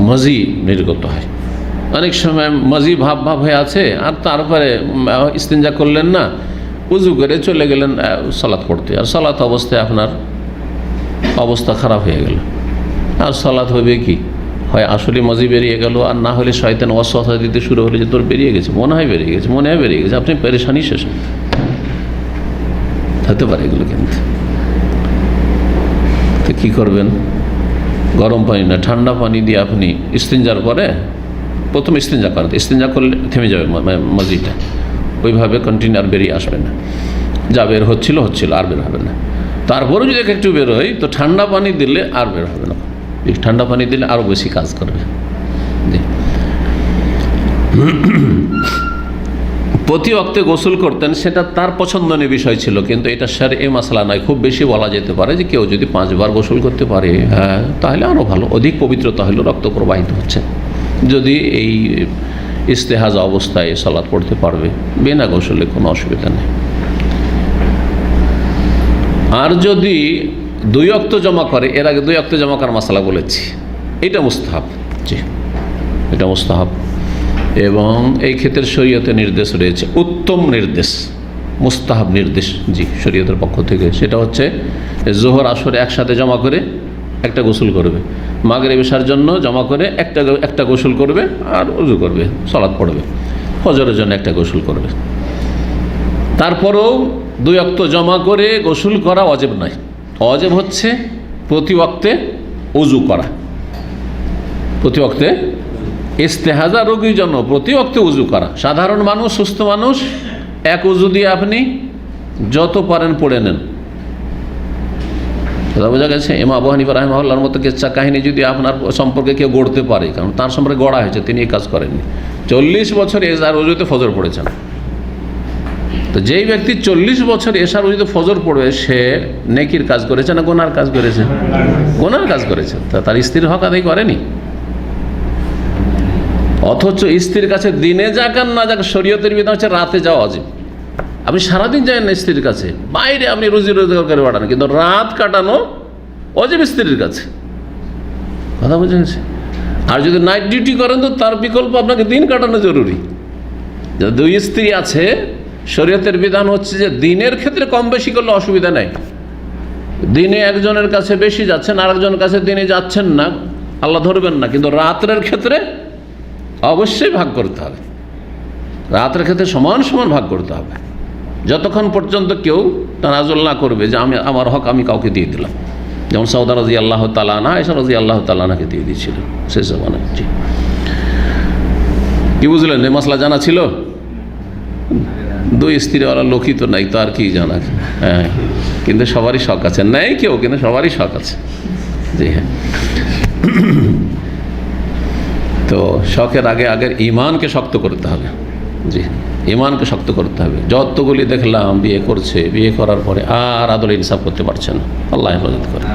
মাজি নির্গত হয়। অনেক সময় মাজি ভাব হয়ে আছে, আর তারপরে ইস্তিনজা করলেন না, উজু করে চলে গেলেন সালাত পড়তে, আর সালাত অবস্থায় আপনার অবস্থা খারাপ হয়ে গেল। আর সালাত হবে কি, হয় আসলে মাজি বেরিয়ে গেল, আর না হলে শয়তান ওয়াসওয়াসা দিতে শুরু হলে যে তোর বেরিয়ে গেছে, মনে হয় বেরিয়ে গেছে, আপনি পেরেশানি শেষ হতে পারে এগুলো। কিন্তু তো কী করবেন, গরম পানি না ঠান্ডা পানি দিয়ে আপনি ইস্তিনজার পরে, প্রথম ইস্তিনজা করেন, ইস্তিনজা করলে থেমে যাবে মাজিটা, ওইভাবে কন্টিনিউ আর বেরিয়ে আসবে না, যা বের হচ্ছিল আর বের হবে না। তারপরেও যদি একটু বের হয় তো ঠান্ডা পানি দিলে আর বের হবে না, ঠান্ডা পানি দিলে আরও বেশি কাজ করবে। প্রতি ওয়াক্তে গোসল করতেন, সেটা তার পছন্দনীয় বিষয় ছিল, কিন্তু এটা শরঈ মাসলা নয়। খুব বেশি বলা যেতে পারে যে কেউ যদি 5 বার গোসল করতে পারে, হ্যাঁ, তাহলে আরও ভালো, অধিক পবিত্রতা হলো, রক্ত প্রবাহিত হচ্ছে। যদি এই ইস্তেহাজা অবস্থায় সালাত পড়তে পারবে, বিনা গোসলে কোনো অসুবিধা নেই। আর যদি 2 ওয়াক্ত জমা করে, এর আগে 2 ওয়াক্ত জমা করার মাসলা বলেছি, এটা মুস্তাহাব। জি, এটা মুস্তাহাব, এবং এই ক্ষেত্রে শরীয়তে নির্দেশ রয়েছে, উত্তম নির্দেশ, মুস্তাহাব নির্দেশ, জি, শরীয়তের পক্ষ থেকে। সেটা হচ্ছে জোহর আসরে একসাথে জমা করে একটা গোসল করবে, মাগরিব ইশার জন্য জমা করে একটা গোসল করবে, আর ওযু করবে, সালাত পড়বে। ফজরের জন্য একটা গোসল করবে। তারপরেও 2 ওয়াক্ত জমা করে গোসল করা ওয়াজিব নয়। ওয়াজিব হচ্ছে প্রতি ওয়াক্তে ওযু করা, প্রতি ওয়াক্তে ইস্তেহাজা রোগীর জন্য প্রতি ওয়াক্তে ওযু করা। সাধারণ মানুষ, সুস্থ মানুষ, এক ওযু দিয়ে আপনি যত পারেন পড়ে নেন। কথা বোঝা গেছে? ইমাম আবু হানিফা রাহিমাহুল্লাহর মতো কিচ্ছা কাহিনী যদি আপনার সম্পর্কে কেউ গড়তে পারে, কারণ তার সম্পর্কে গড়া হয়েছে, তিনি এই কাজ করেননি। 40 বছর এশার ওযুতে ফজর পড়েছেন। তো যেই ব্যক্তি 40 বছর এশার ওযুতে ফজর পড়বে, সে নেকির কাজ করেছে না গুনার কাজ করেছে? গুনার কাজ করেছে। তার স্ত্রীর হক আদায় করেনি। অথচ স্ত্রীর কাছে দিনে যাক আর না যাক, শরীয়তের বিধান হচ্ছে রাতে যাওয়া ওয়াজিব। আপনি সারাদিন যাবেন না স্ত্রীর কাছে, বাইরে আপনি রুজি রোজগার করে বাড়ান, কিন্তু রাত কাটানো ওয়াজিব স্ত্রীর কাছে। কথা বুঝেন? আর যদি নাইট ডিউটি করেন, তো তার বিকল্প আপনাকে দিন কাটানো জরুরি। যাদের 2 স্ত্রী আছে, শরীয়তের বিধান হচ্ছে যে দিনের ক্ষেত্রে কম বেশি করলে অসুবিধা নেই। দিনে একজনের কাছে বেশি যাচ্ছেন, আরেকজনের কাছে দিনে যাচ্ছেন না, আল্লাহ ধরবেন না, কিন্তু রাতের ক্ষেত্রে অবশ্যই ভাগ করতে হবে। রাতের ক্ষেত্রে সমান সমান ভাগ করতে হবে, যতক্ষণ পর্যন্ত কেউ তানাজুল না করবে যে আমার হক আমি কাউকে দিয়ে দিলাম। যেমন সৌদা রাদিয়াল্লাহু তাআলা আনহা, আয়েশা রাদিয়াল্লাহু তাআলা আনহাকে দিয়ে দিয়েছিলেন সেই জমানায়। জি, কি বুঝলেন? এই মাসলা জানা ছিল? 2 স্ত্রীওয়ালা লোকই তো নাই, তো আর কি জানা। হ্যাঁ, কিন্তু সবারই শখ আছে, নেই কেউ, কিন্তু সবারই শখ আছে। জি হ্যাঁ। তো শখের আগে ইমানকে শক্ত করতে হবে। জি, ইমানকে শক্ত করতে হবে। যতগুলি দেখলাম বিয়ে করছে, বিয়ে করার পরে আর আদল ইনসাফ করতে পারছে না, আল্লাহ হেফাজত করে।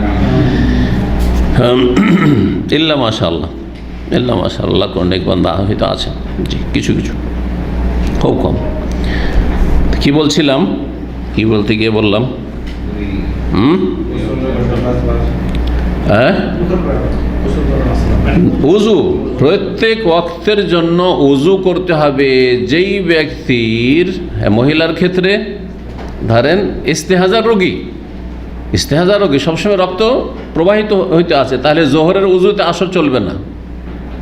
ইল্লা মাশাআল্লাহ, ইল্লা মাশাআল্লাহ, অনেক বান্দা হয়তো আছে। জি, কিছু কিছু, খুব কম। কি বলছিলাম, কি বলতে গিয়ে বললাম? হ্যাঁ, উযু প্রত্যেক ওয়াক্তের জন্য উযু করতে হবে। যেই ব্যক্তির, মহিলার ক্ষেত্রে ধরেন ইস্তেহাজা রোগী সবসময় রক্ত প্রবাহিত হইতে আছে, তাহলে জোহরের উযুতে আসর চলবে না।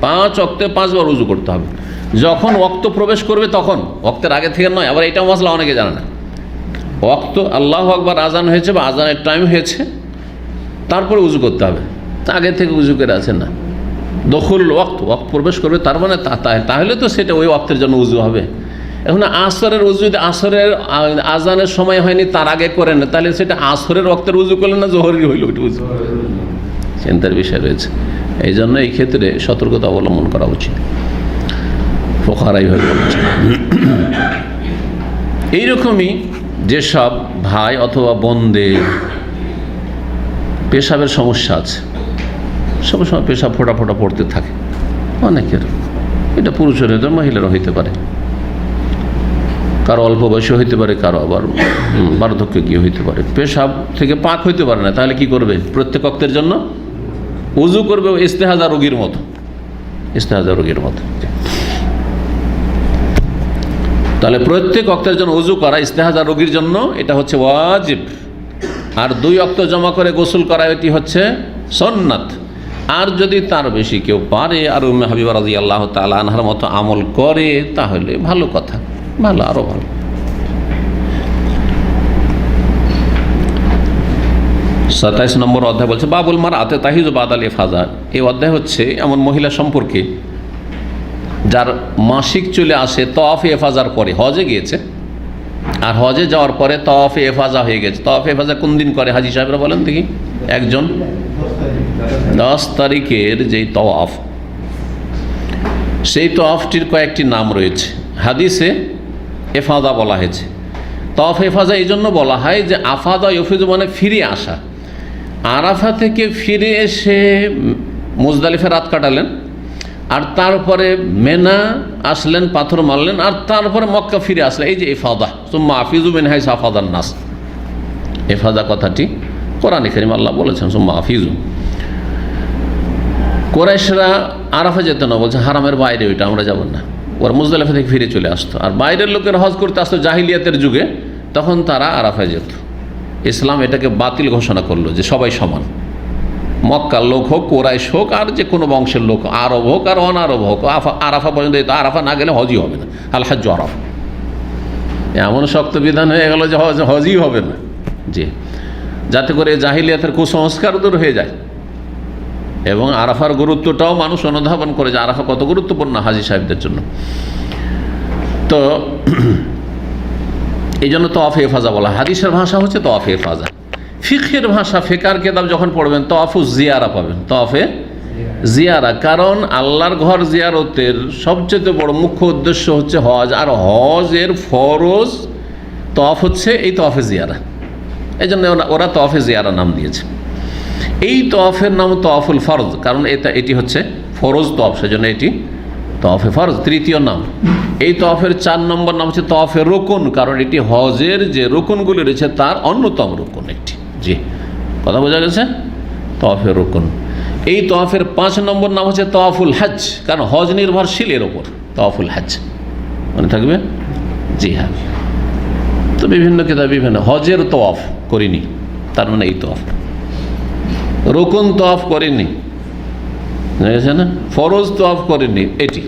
5 ওয়াক্তে 5 বার উযু করতে হবে। যখন ওয়াক্ত প্রবেশ করবে তখন, ওয়াক্তের আগে থেকে নয়। আবার এটা মশলা অনেকে জানে না। ওয়াক্ত আল্লাহু আকবার আজান হয়েছে বা আজানের টাইম হয়েছে, তারপরে উযু করতে হবে, আগে থেকে উযু করে আছে না। দখুল ওয়াক্ত প্রবেশ করবে, তার মানে তাহলে তো সেটা ওই ওয়াক্তের জন্য উযু হবে। এখন আসরের উযু যদি আসরের আজানের সময় হয়নি, তার আগে করেন, তাহলে সেটা আসরের ওয়াক্তের উযু করলেন না জোহরের হইল? ওইটা উযু, চিন্তার বিষয় রয়েছে। এই জন্য এই ক্ষেত্রে সতর্কতা অবলম্বন করা উচিত। ফুকাহারা এইভাবে বলছে। এইরকমই যেসব ভাই অথবা বোনদের পেশাবের সমস্যা আছে, সবসময় পেশাব ফোটা ফোটা পড়তে থাকে অনেকের, এটা পুরুষের হইতে পারে, মহিলারও হইতে পারে, কারো অল্প বয়সে হইতে পারে, কারো আবার বার্ধক্যে গিয়ে হইতে পারে। পেশাব থেকে পাক হইতে পারে না, তাহলে কি করবে? প্রত্যেক ওয়াক্তের জন্য উযু করবে, ইস্তেহাজা রোগীর মতো, ইস্তেহাজা রোগীর মতো। তাহলে প্রত্যেক ওয়াক্তের জন্য উযু করা ইস্তেহাজা রোগীর জন্য এটা হচ্ছে ওয়াজিব। আর 2 ওয়াক্ত জমা করে গোসল করা এটি হচ্ছে সুন্নাত। আর যদি তার বেশি কেউ পারে আর উম্মে হাবিবা রাদিয়াল্লাহু তাআলা আনহার মতো আমল করে, তাহলে ভালো কথা, ভালো, আরো ভালো। 27 নম্বর অধ্যায় বলছে বাবুল মারআতি তাহিযু বাদাল ইফাজা। এই অধ্যায় হচ্ছে এমন মহিলা সম্পর্কে যার মাসিক চলে আসে তাওয়াফে ইফাজার পরে, হজে গিয়েছে আর হজে যাওয়ার পরে তাওয়াফে ইফাজা হয়ে গেছে। তাওয়াফে ইফাজা কোন দিন করে হাজী সাহেবরা বলেন দেখি? একজন 10 তারিখের যেই তাওয়াফ, সেই তাওয়াফটির কয়েকটি নাম রয়েছে। হাদিসে এফাদা বলা হয়েছে। তওয়াফ এফাজা এই জন্য বলা হয় যে আফাদা ইফিদু মানে ফিরে আসা। আরাফা থেকে ফিরে এসে মুজদালিফে রাত কাটালেন, আর তারপরে মেনা আসলেন, পাথর মারলেন, আর তারপরে মক্কা ফিরে আসলেন, এই যে ইফাদা। সুম্মা আফিজু মিন হাইসু আফাদান নাস, ইফাদা কথাটি কোরআনে কারীম আল্লাহ বলেছেন সুম্মা আফিজু। কুরাইশরা আরাফা যেত না, বলছে হারামের বাইরে, ওইটা আমরা যাব না। ওরা মুজদালিফা থেকে ফিরে চলে আসতো। আর বাইরের লোকের হজ করতে আসতো জাহিলিয়াতের যুগে, তখন তারা আরাফায় যেত। ইসলাম এটাকে বাতিল ঘোষণা করলো যে সবাই সমান, মক্কার লোক হোক, কুরাইশ হোক, আর যে কোনো বংশের লোক, আরব হোক আর অনারব হোক, আরাফা পর্যন্ত। আরাফা না গেলে হজই হবে না, আল হাজ্জু আরাফা। এমন শক্ত বিধান হয়ে গেল যে হজই হবে না, জি, যাতে করে জাহিলিয়াতের কুসংস্কার দূর হয়ে যায় এবং আরাফার গুরুত্বটাও মানুষ অনুধাবন করে যে আরাফা কত গুরুত্বপূর্ণ হাজি সাহেবদের জন্য। তো এই জন্য তওয়াফে ইফাজা বলা। হাদিসের ভাষা হচ্ছে তওয়াফে ইফাজা। ফিকহের ভাষা, ফিকার কিতাব যখন পড়বেন তওয়াফু জিয়ারা পাবেন, তওয়াফে জিয়ারা। কারণ আল্লাহর ঘর জিয়ারতের সবচেয়ে বড় মুখ্য উদ্দেশ্য হচ্ছে হজ, আর হজের ফরজ তওয়াফ হচ্ছে এই তওয়াফে জিয়ারা। এই জন্য ওরা তওয়াফে জিয়ারা নাম দিয়েছে। এই তওয়াফের নাম তওয়াফুল ফরজ, কারণ এটি হচ্ছে ফরজ তওয়াফ, সেজন্য এটি তওয়াফে ফরজ। তৃতীয় নাম এই তওয়াফের 4 নম্বর নাম হচ্ছে তওয়াফে রুকুন, কারণ এটি হজের যে রুকুনগুলি রয়েছে তার অন্যতম রুকুন একটি। জি, কথা বোঝা গেছে? তওয়াফে রুকুন। এই তওয়াফের 5 নম্বর নাম হচ্ছে তওয়াফুল হজ, কারণ হজ নির্ভরশীল এর ওপর, তওয়াফুল হজ মনে থাকবে। জি হ্যাঁ, তো বিভিন্ন কিতাব বিভিন্ন হজের তওয়াফ করিনি, তার মানে এই তওয়াফ। রুকুন তওয়াফ করিনি, বুঝেছে না? ফরজ তওয়াফ করিনি, এটি।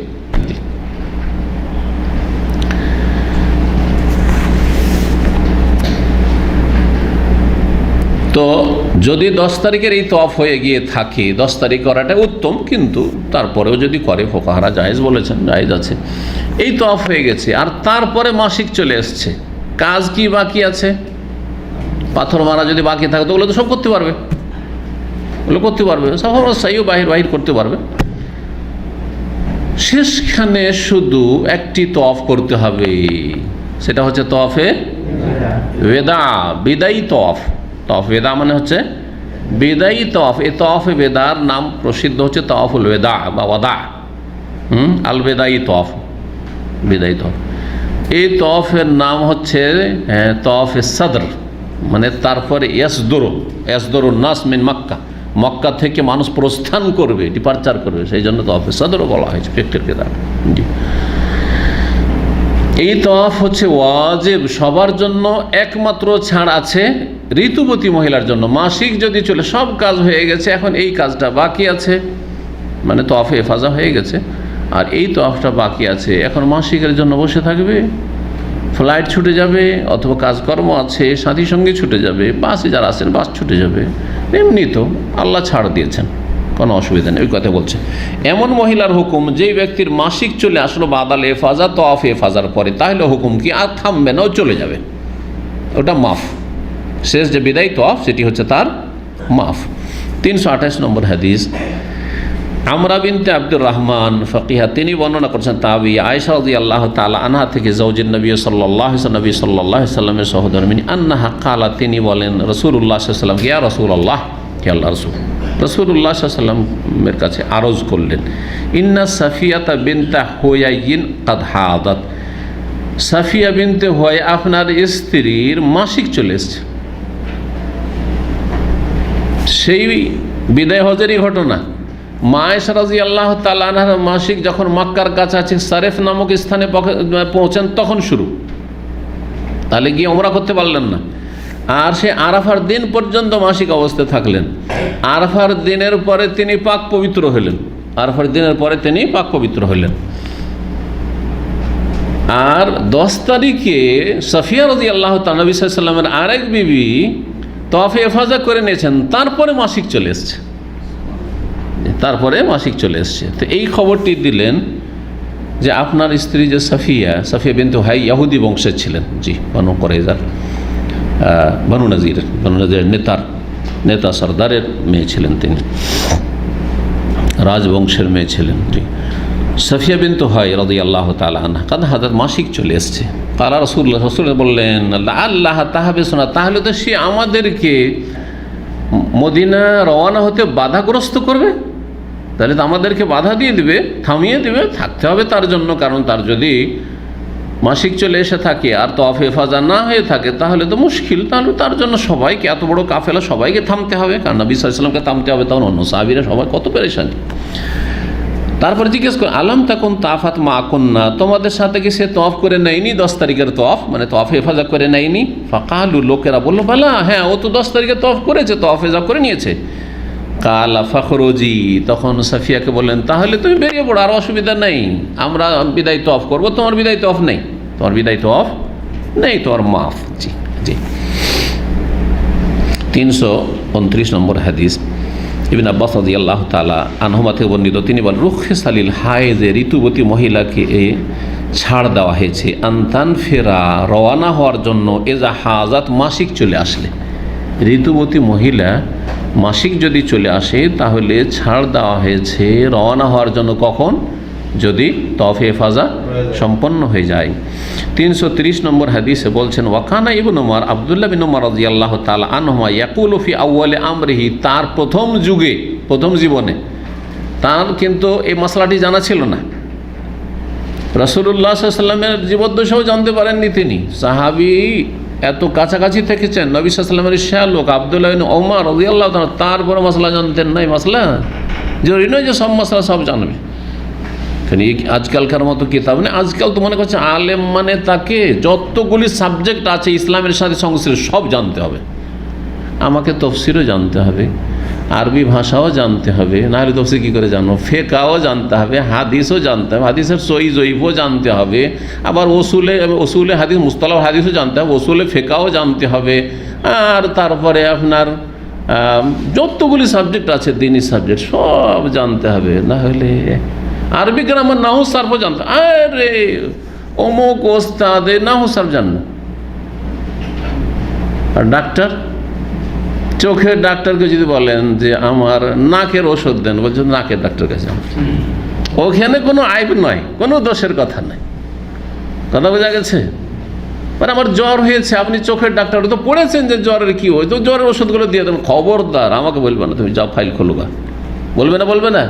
তো যদি 10 তারিখের এই তওয়াফ হয়ে গিয়ে থাকে, 10 তারিখ করাটা উত্তম, কিন্তু তারপরেও যদি করে ফুকাহারা জায়েজ বলেছেন, জায়েজ আছে। এই তওয়াফ হয়ে গেছে, আর তারপরে মাসিক চলে এসছে, কাজ কি বাকি আছে? পাথর মারা যদি বাকি থাকে তো ওগুলো তো সব করতে পারবে, ওগুলো করতে পারবে, সব সাইও বাহির করতে পারবে। শেষখানে শুধু একটি তওয়াফ করতে হবে, সেটা হচ্ছে তওয়াফে বেদা, বিদায়ী তওয়াফ। তওয়াফ বেদা মানে হচ্ছে বিদায়ী তওয়াফ। এই তওয়াফে বেদার নাম প্রসিদ্ধ হচ্ছে তওয়াফুল বেদা বা ওয়াদা, আল বেদায়ী তওয়াফ, বিদায়ী তওয়াফ। এই তওয়াফের নাম হচ্ছে তওয়াফে সদর, মানে তারপরে ইয়াসদুরুন নাস মিন মক্কা, মক্কা থেকে মানুষ প্রস্থান করবে, ডিপারচার করবে, সেই জন্য তওয়াফে সদরও বলা হয়েছে ফিকহের কিতাব। এই তওয়াফ হচ্ছে ওয়াজিব সবার জন্য, একমাত্র ছাড় আছে ঋতুবতী মহিলার জন্য। মাসিক যদি চলে, সব কাজ হয়ে গেছে, এখন এই কাজটা বাকি আছে, মানে তওয়াফে ইফাজা হয়ে গেছে আর এই তওয়াফটা বাকি আছে, এখন মাসিকের জন্য বসে থাকবে, ফ্লাইট ছুটে যাবে, অথবা কাজকর্ম আছে সাথী সঙ্গে ছুটে যাবে, বাসে যারা আছেন বাস ছুটে যাবে, এমনি তো আল্লাহ ছাড় দিয়েছেন, কোনো অসুবিধা নেই। ওই কথা বলছে এমন মহিলার হুকুম, যেই ব্যক্তির মাসিক চলে আসলো বাদাল এফাজা, তওয়াফ এফাজার পরে, তাহলে হুকুম কি আর থামবে না, ও চলে যাবে, ওটা মাফ। শেষ যে বিদায়ী তওয়াফ সেটি হচ্ছে তার মাফ। 328 নম্বর হাদিস, আমরা বিনতে আব্দুর রহমান ফকিহা, তিনি বর্ণনা করছেন তাবি আয়েশা রাদিয়াল্লাহু তাআলা আনহা থেকে, জওজের নবী সাল্লাল্লাহু আলাইহি সাল্লামের সহধর্মিনী, আন্নাহা ক্বালা, তিনি বলেন রাসূলুল্লাহ সাল্লাল্লাহু আলাইহি ওয়াসাল্লাম, ইয়া রাসূলুল্লাহ, হে আল্লাহর রাসূল, রাসূলুল্লাহ সাল্লাল্লাহু আলাইহি ওয়াসাল্লামের কাছে আরজ করলেন, ইন্না সাফিয়াতা বিনতা হুয়াইয়িন কাদ হাদাত, সাফিয়া বিনতে হুয়াই আপনার স্ত্রীর মাসিক চলে এসেছে। সেই বিদায় হজেরই ঘটনা। মা আয়েশা রাদিয়াল্লাহু তাআলা আনহার মাসিক যখন মক্কার কাছাকাছি সারেফ নামক স্থানে পৌঁছেন তখন শুরু, তাহলে গিয়ে ওমরা করতে পারলেন না, আর সে আরাফার দিন পর্যন্ত মাসিক অবস্থায় থাকলেন। আরাফার দিনের পরে তিনি পাক পবিত্র হলেন, আরাফার দিনের পরে তিনি পাক পবিত্র হলেন। আর 10 তারিখে সাফিয়া রাদিয়াল্লাহু তাআলা নবী সাল্লাল্লাহু আলাইহি ওয়াসাল্লামের আরেক বিবি তওয়াফে ইফাজা করে নিয়েছেন, তারপরে মাসিক চলে এসছে, তারপরে মাসিক চলে এসছে। তো এই খবরটি দিলেন যে আপনার স্ত্রী যে সাফিয়া বিনতে হুয়াই ইহুদি বংশের ছিলেন, জি, বনু কুরাইজার, বনু নাজিরের নেতা সর্দারের মেয়ে ছিলেন, তিনি রাজবংশের মেয়ে ছিলেন, জি। সাফিয়া বিনতে হুয়াই রাদিয়াল্লাহু তাআলা আনহা কাদ হাদাত, মাসিক চলে এসছে, কালা রাসূলুল্লাহ রাসূল বললেন আল্লাহ তাহবিসুনা, তাহলে তো সে আমাদেরকে মদিনা রওনা হতে বাধাগ্রস্ত করবে, তাহলে তো আমাদেরকে বাধা দিয়ে দিবে, থামিয়ে দিবে, থাকতে হবে তার জন্য। কারণ তার যদি মাসিক চলে এসে থাকে আর তওয়াফ ইফাজা না হয়ে থাকে তাহলে তো মুশকিল, তাহলে তার জন্য সবাইকে, এত বড় কাফেলা সবাইকে থামতে হবে, কারণ নবী সাল্লাল্লাহু আলাইহি ওয়াসাল্লামকে থামতে হবে, তখন অন্য সাহাবীরা সবাই কত পেরেশানি। তারপরে জিজ্ঞেস করে আলাম তাকুন তাফাত মা কুন্না, তোমাদের সাথে কি সে তওয়াফ করে নেয়নি 10 তারিখের তওয়াফ, মানে তওয়াফ ইফাজা করে নেয়নি? ফাকালু, লোকেরা বলল বালা, হ্যাঁ ও তো 10 তারিখে তওয়াফ করেছে, তওয়াফ ইফাজা করে নিয়েছে। কালা ফখরুজি, তখন সাফিয়াকে বললেন তাহলে তুমি বেরিয়ে পড়ো, আর অসুবিধা নেই, আমরা বিদায় তওয়াফ করবো, তোমার বিদায় তওয়াফ নেই, তোমার বিদায় তওয়াফ নেই, তোমার মাফ। জি জি। 329 নম্বর হাদিস, ইবনে আব্বাস রাদিয়াল্লাহু তাআলা আনহুমা থেকে বর্ণিত, তিনি বলেন রুখসা লিল হায়েজে, ঋতুবতী মহিলাকে ছাড় দেওয়া হয়েছে, আনতান ফেরা, রওয়ানা হওয়ার জন্য, এজা হাজাত, মাসিক চলে আসলে। ঋতুবতী মহিলা মাসিক যদি চলে আসে তাহলে ছাড় দেওয়া হয়েছে রওনা হওয়ার জন্য, কখন? যদি তওয়াফ ইফাজা সম্পন্ন হয়ে যায়। 330 নম্বর হাদিসে বলছেন ওয়াকানা ইবনে উমর, আব্দুল্লাহ বিন উমর রাদিয়াল্লাহু তাআলা আনহুমা ইয়াকুলু ফি আউয়ালি আমরিহি, তার প্রথম যুগে, প্রথম জীবনে তার কিন্তু এই মশলাটি জানা ছিল না। রাসূলুল্লাহ সাল্লাল্লাহু আলাইহি ওয়াসাল্লামের জীবদ্দশাও জানতে পারেননি তিনি, সাহাবী এত কাছাকাছি থেকেছেন, নবী সাল্লাল্লাহু আলাইহি ওয়াসাল্লামের শালোক আব্দুল্লাহ বিন উমর রাদিয়াল্লাহু তাআলা, তারপরে মশলা জানতেন না। এই মশলা জরুরি নয় যে সব মশলা সব জানবে, আজকালকার মতো কিতাব নেই। আজকাল তো মনে করছে আলেম মানে তাকে যতগুলি সাবজেক্ট আছে ইসলামের সাথে সংশ্লিষ্ট সব জানতে হবে। আমাকে তফসিরও জানতে হবে, আরবি ভাষাও জানতে হবে, নাহলে তফসির কী করে জানবো, ফেকাও জানতে হবে, হাদিসও জানতে হবে, হাদিসের সহি জয়ীফও জানতে হবে, আবার ওসুলে হাদিস, মুস্তালাহ হাদিসও জানতে হবে, ওসুলে ফেকাও জানতে হবে, আর তারপরে আপনার যতগুলি সাবজেক্ট আছে দিনী সাবজেক্ট সব জানতে হবে। না হলে আরবি গ্রামার নাহু সারফও জানতে, আরে অমুক ওস্তাদে নাহু সারফ জানলো। আর ডাক্তার, চোখের ডাক্তারকে যদি বলেন যে আমার নাকের ওষুধ দেন, বলছে নাকের ডাক্তার কাছে, ওখানে কোনো আইব নয়, কোনো দোষের কথা নাই, কথা বোঝা গেছে। মানে আমার জ্বর হয়েছে, আপনি চোখের ডাক্তার তো পড়েছেন যে জ্বরের কী হয়, তো জ্বরের ওষুধগুলো দিয়ে দেবেন, খবরদার আমাকে বলবে না তুমি যাও ফাইল খোলো গা, বলবে না, বলবে না,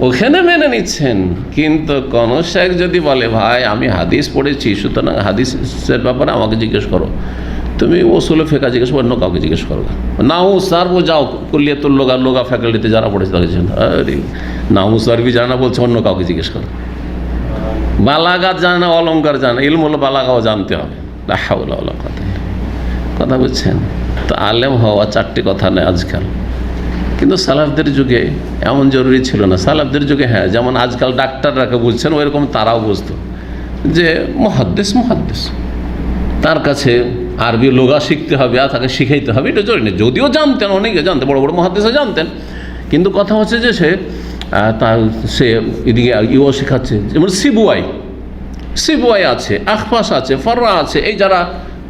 ওখানে মেনে নিচ্ছেন। কিন্তু কোন শেখ যদি বলে ভাই আমি হাদিস পড়েছি, সুতরাং হাদিসের ব্যাপারে আমাকে জিজ্ঞেস করো, তুমি ওসুলে ফেকা জিজ্ঞেস করো, অন্য কাউকে জিজ্ঞেস করো না, ও স্যার ও যাও কুল্লিয়াতুল লোগা ফ্যাকাল্টিতে যারা পড়েছে তাকে, আরে নাহু সারবি জানা বলছে অন্য কাউকে জিজ্ঞেস করো। বালাগাত জানে না, অলঙ্কার জানে, ইলমুল বালাগাও জানতে হবে। লা হাওলা ওয়ালা কুওয়াতা ইল্লা বিল্লাহ। কথা বুঝছেন? তো আলেম হওয়া চারটি কথা নেই আজকাল, কিন্তু সালাফদের যুগে এমন জরুরি ছিল না। সালাফদের যুগে হ্যাঁ, যেমন আজকাল ডাক্তাররাকে বুঝছেন ওইরকম তারাও বুঝতো যে মুহাদ্দিস, তার কাছে আরবি লোগা শিখতে হবে আর তাকে শিখাইতে হবে, এটা জরুরি না। যদিও জানতেন, অনেকে জানতেন, বড় বড় মুহাদ্দিসও জানতেন, কিন্তু কথা হচ্ছে যে সে এদিকে ইও শেখাচ্ছে, যেমন সিবুয়াই আছে, আখফাস আছে, ফররা আছে, এই যারা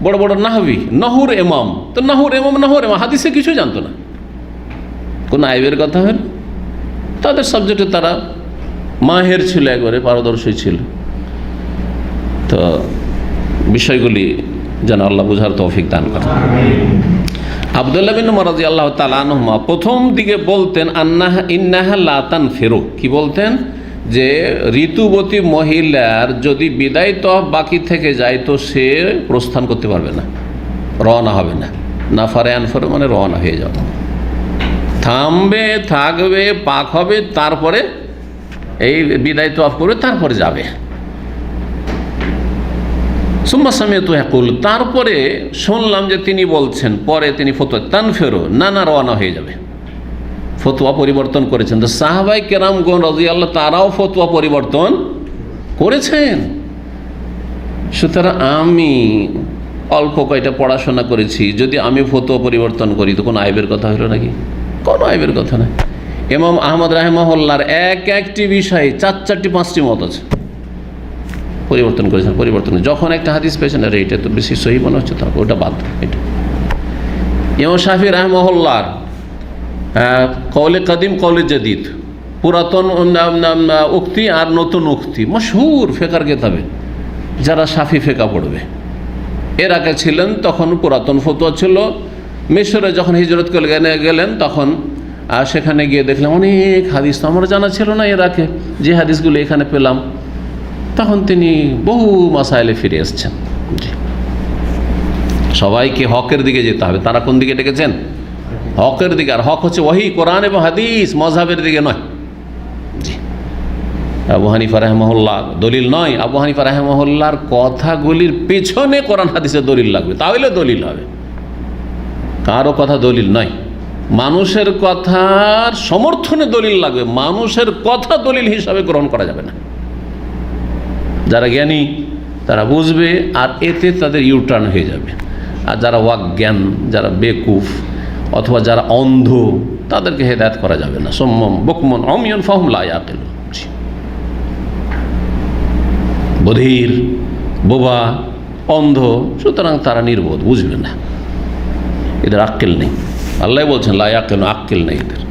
বড় বড় নাহুর ইমাম, তো নাহুর ইমাম হাদিসে কিছু জানতো না, কোন আইবের কথা হল, তাদের সাবজেক্টে তারা মাহের ছিল, একবারে পারদর্শী ছিল। তো বিষয়গুলি যেন আল্লাহ বুঝার তৌফিক দান করেন। আব্দুল্লাহ বিন উমর রাদিয়াল্লাহু তাআলা আনহুমা প্রথম দিকে বলতেন ইন্নাহা লা তানফিরু, কি বলতেন যে ঋতুবতী মহিলার যদি বিদায় তওয়াফ বাকি থেকে যায় তো সে প্রস্থান করতে পারবে না, রওনা হবে না। নাফারে আনফারে মানে রওনা হয়ে যাবে, থামবে, থাকবে, পাক হবে, তারপরে এই বিদায় তওয়াফ করবে, তারপরে যাবে। সুম্মা সামিআতু ইয়াকুল, তারপরে শুনলাম যে তিনি বলছেন, পরে তিনি ফতোয়া তানফিরু, না রওনা হয়ে যাবে, ফতোয়া পরিবর্তন করেছেন। তো সাহাবায়ে কেরামগণ রাদিয়াল্লাহু তারাও ফতোয়া পরিবর্তন করেছেন। সুতরাং আমি অল্প কয়টা পড়াশোনা করেছি, যদি আমি ফতোয়া পরিবর্তন করি তো কোনো আইবের কথা হলো নাকি? কোনো আইবের কথা নাই। ইমাম আহমদ রাহিমাহুল্লাহর একটি বিষয়ে 4টি 5টি মত আছে, পরিবর্তন করেছেন। যখন একটা হাদিস পেয়েছেন, আরে এটা তো বেশি সহি মনে হচ্ছে, তারপর ওটা বাদ। এটা ইমাম শাফি রাহিমাহুল্লাহর কওলে কাদিম কওলে জাদিদ, পুরাতন উক্তি আর নতুন উক্তি, মশহুর ফিকহের কিতাবে যারা শাফি ফিকহ পড়বে। এর আগে ছিলেন তখন পুরাতন ফতোয়া ছিল। মিশরে যখন হিজরত করে গেলেন তখন সেখানে গিয়ে দেখলাম অনেক হাদিস তো আমার জানা ছিল না এর আগে, যে হাদিসগুলো এখানে পেলাম। তখন তিনি বহু মাসাইলে ফিরে এসছেন। জি, সবাইকে হকের দিকে যেতে হবে। তারা কোন দিকে ডেকেছেন? হকের দিকে। আর হক হচ্ছে ওহী, কোরআন এবং হাদিস, মযহাবের দিকে নয়। জি, আবু হানিফা রাহিমাহুল্লাহ দলিল নয়। আবু হানিফা রাহিমাহুল্লাহর কথাগুলির পেছনে কোরআন হাদিসের দলিল লাগবে, তাহলে দলিল হবে। কারো কথা দলিল নয়। মানুষের কথার সমর্থনে দলিল লাগবে, মানুষের কথা দলিল হিসাবে গ্রহণ করা যাবে না। যারা জ্ঞানী তারা বুঝবে, আর এতে তাদের ইউটার্ন হয়ে যাবে। আর যারা অজ্ঞান, যারা বেকুফ অথবা যারা অন্ধ, তাদেরকে হেদায়েত করা যাবে না। সুম্মুন বুকমুন উমিয়ুন ফাহুম লা ইয়াকিলুন। বধির, বোবা, অন্ধ, সুতরাং তারা নির্বোধ, বুঝবে না, এদের আক্কেল নেই। আল্লাহ বলছেন লা ইয়াকিলুন, আক্কেল নেই এদের।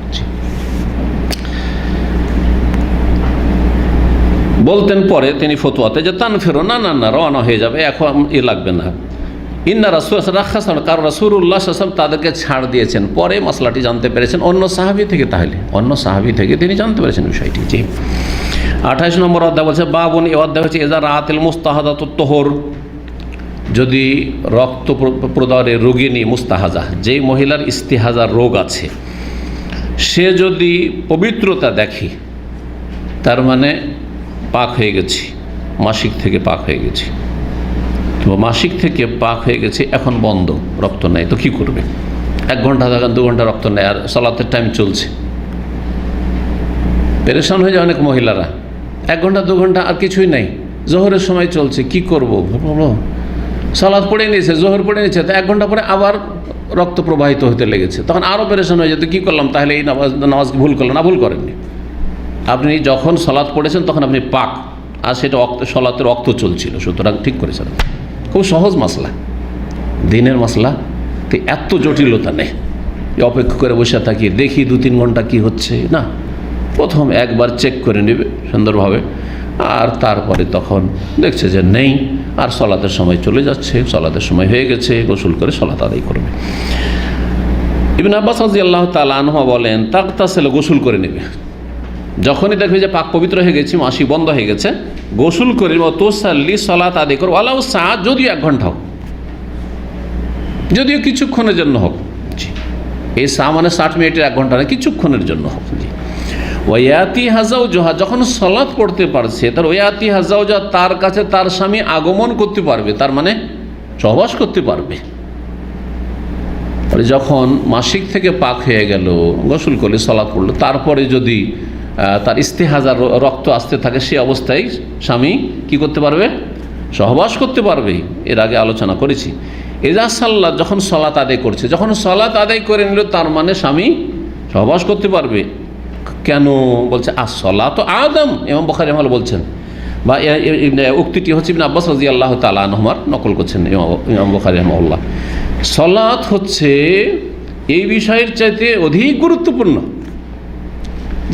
বলতেন পরে তিনি ফতোয়াতে যে তানফিরু, না না না, রওনা হয়ে যাবে, এখন এ লাগবে না। ইন্না রাসূল রাখাসান, কারণ রাসূলুল্লাহ সাল্লাল্লাহু আলাইহি ওয়াসাল্লাম তাদেরকে ছাড় দিয়েছেন। পরে মশলাটি জানতে পেরেছেন অন্য সাহাবী থেকে, তাহলে অন্য সাহাবী থেকে তিনি জানতে পেরেছেন বিষয়টি। জি, 28 নম্বর অধ্যায় বলছে বাবুন, এই অধ্যায় হচ্ছে এজা রাআতিল মুস্তাহাদাতুত তুহুর, যদি রক্ত প্রদাহের রোগিনী মুস্তাহাজা, যেই মহিলার ইস্তিহাজার রোগ আছে, সে যদি পবিত্রতা দেখে, তার মানে পাক হয়ে গেছি, মাসিক থেকে পাক হয়ে গেছি, তো মাসিক থেকে পাক হয়ে গেছে, এখন বন্ধ, রক্ত নেই, তো কী করবে? 1 ঘন্টা, 2 ঘন্টা রক্ত নেই, আর সালাতের টাইম চলছে, পেরেশান হয়ে যায় অনেক মহিলারা। 1 ঘন্টা 2 ঘন্টা আর কিছুই নেই, জোহরের সময় চলছে, কি করব? সালাত পড়ে নিয়েছে, জোহর পড়ে নিয়েছে, তো 1 ঘন্টা পরে আবার রক্ত প্রবাহিত হতে লেগেছে, তখন আরও পেরেশান হয়ে যেত, কী করলাম? তাহলে এই নামাজ ভুল করলাম না? ভুল করেননি। আপনি যখন সালাত পড়েছেন তখন আপনি পাক, আর সেটা সালাতের রক্ত চলছিল, সুতরাং ঠিক করেছেন। খুব সহজ মাসলা, দিনের মাসলা, তো এত জটিলতা নেই। অপেক্ষা করে বসে থাকি, দেখি 2-3 ঘন্টা কি হচ্ছে না, প্রথম একবার চেক করে নেবে সুন্দরভাবে, আর তারপরে তখন দেখছে যে নেই, আর সালাতের সময় চলে যাচ্ছে, সালাতের সময় হয়ে গেছে, গোসল করে সালাত আদায় করবে। ইবনে আব্বাস রাদিয়াল্লাহু তাআলা আনহু বলেন, তাগতাসিল, গোসল করে নেবে, যখনই দেখবে যে পাক পবিত্র হয়ে গেছে, মাসি বন্ধ হয়ে গেছে, গোসল করে তোসাল্লি, সালাত আদায় করো, ওয়ালাউ সাআত, যদিও 1 ঘন্টা হোক, যদিও কিছুক্ষণের জন্য হোক। জি, এই মানে 60 মিনিটের 1 ঘন্টা না, কিছুক্ষণের জন্য হোক। জি, ওয়ায়াতি হাজাও জোহা, যখন সালাত পড়তে পারছে, তার ওয়ায়াতি হাজাও জোহা, তার কাছে তার স্বামী আগমন করতে পারবে, তার মানে সহবাস করতে পারবে। যখন মাসিক থেকে পাক হয়ে গেল, গোসল করলে, সালাত পড়লো, তারপরে যদি তার ইস্তেহাজার রক্ত আসতে থাকে, সে অবস্থায় স্বামী কি করতে পারবে? সহবাস করতে পারবে। এর আগে আলোচনা করেছি। এজা সাল্লাহ, যখন সালাত আদায় করছে, যখন সালাত আদায় করে নিল, তার মানে স্বামী সহবাস করতে পারবে। কেন বলছে? আসসালাত আদম, ইমাম বুখারী রাহিমাহুল্লাহ বলছেন, বা উক্তিটি হচ্ছে ইবনে আব্বাস রাদিয়াল্লাহু তাআলা আনহুমার নকল করছেন ইমাম বুখারী রাহিমাহুল্লাহ। সালাত হচ্ছে এই বিষয়ের চাইতে অধিক গুরুত্বপূর্ণ।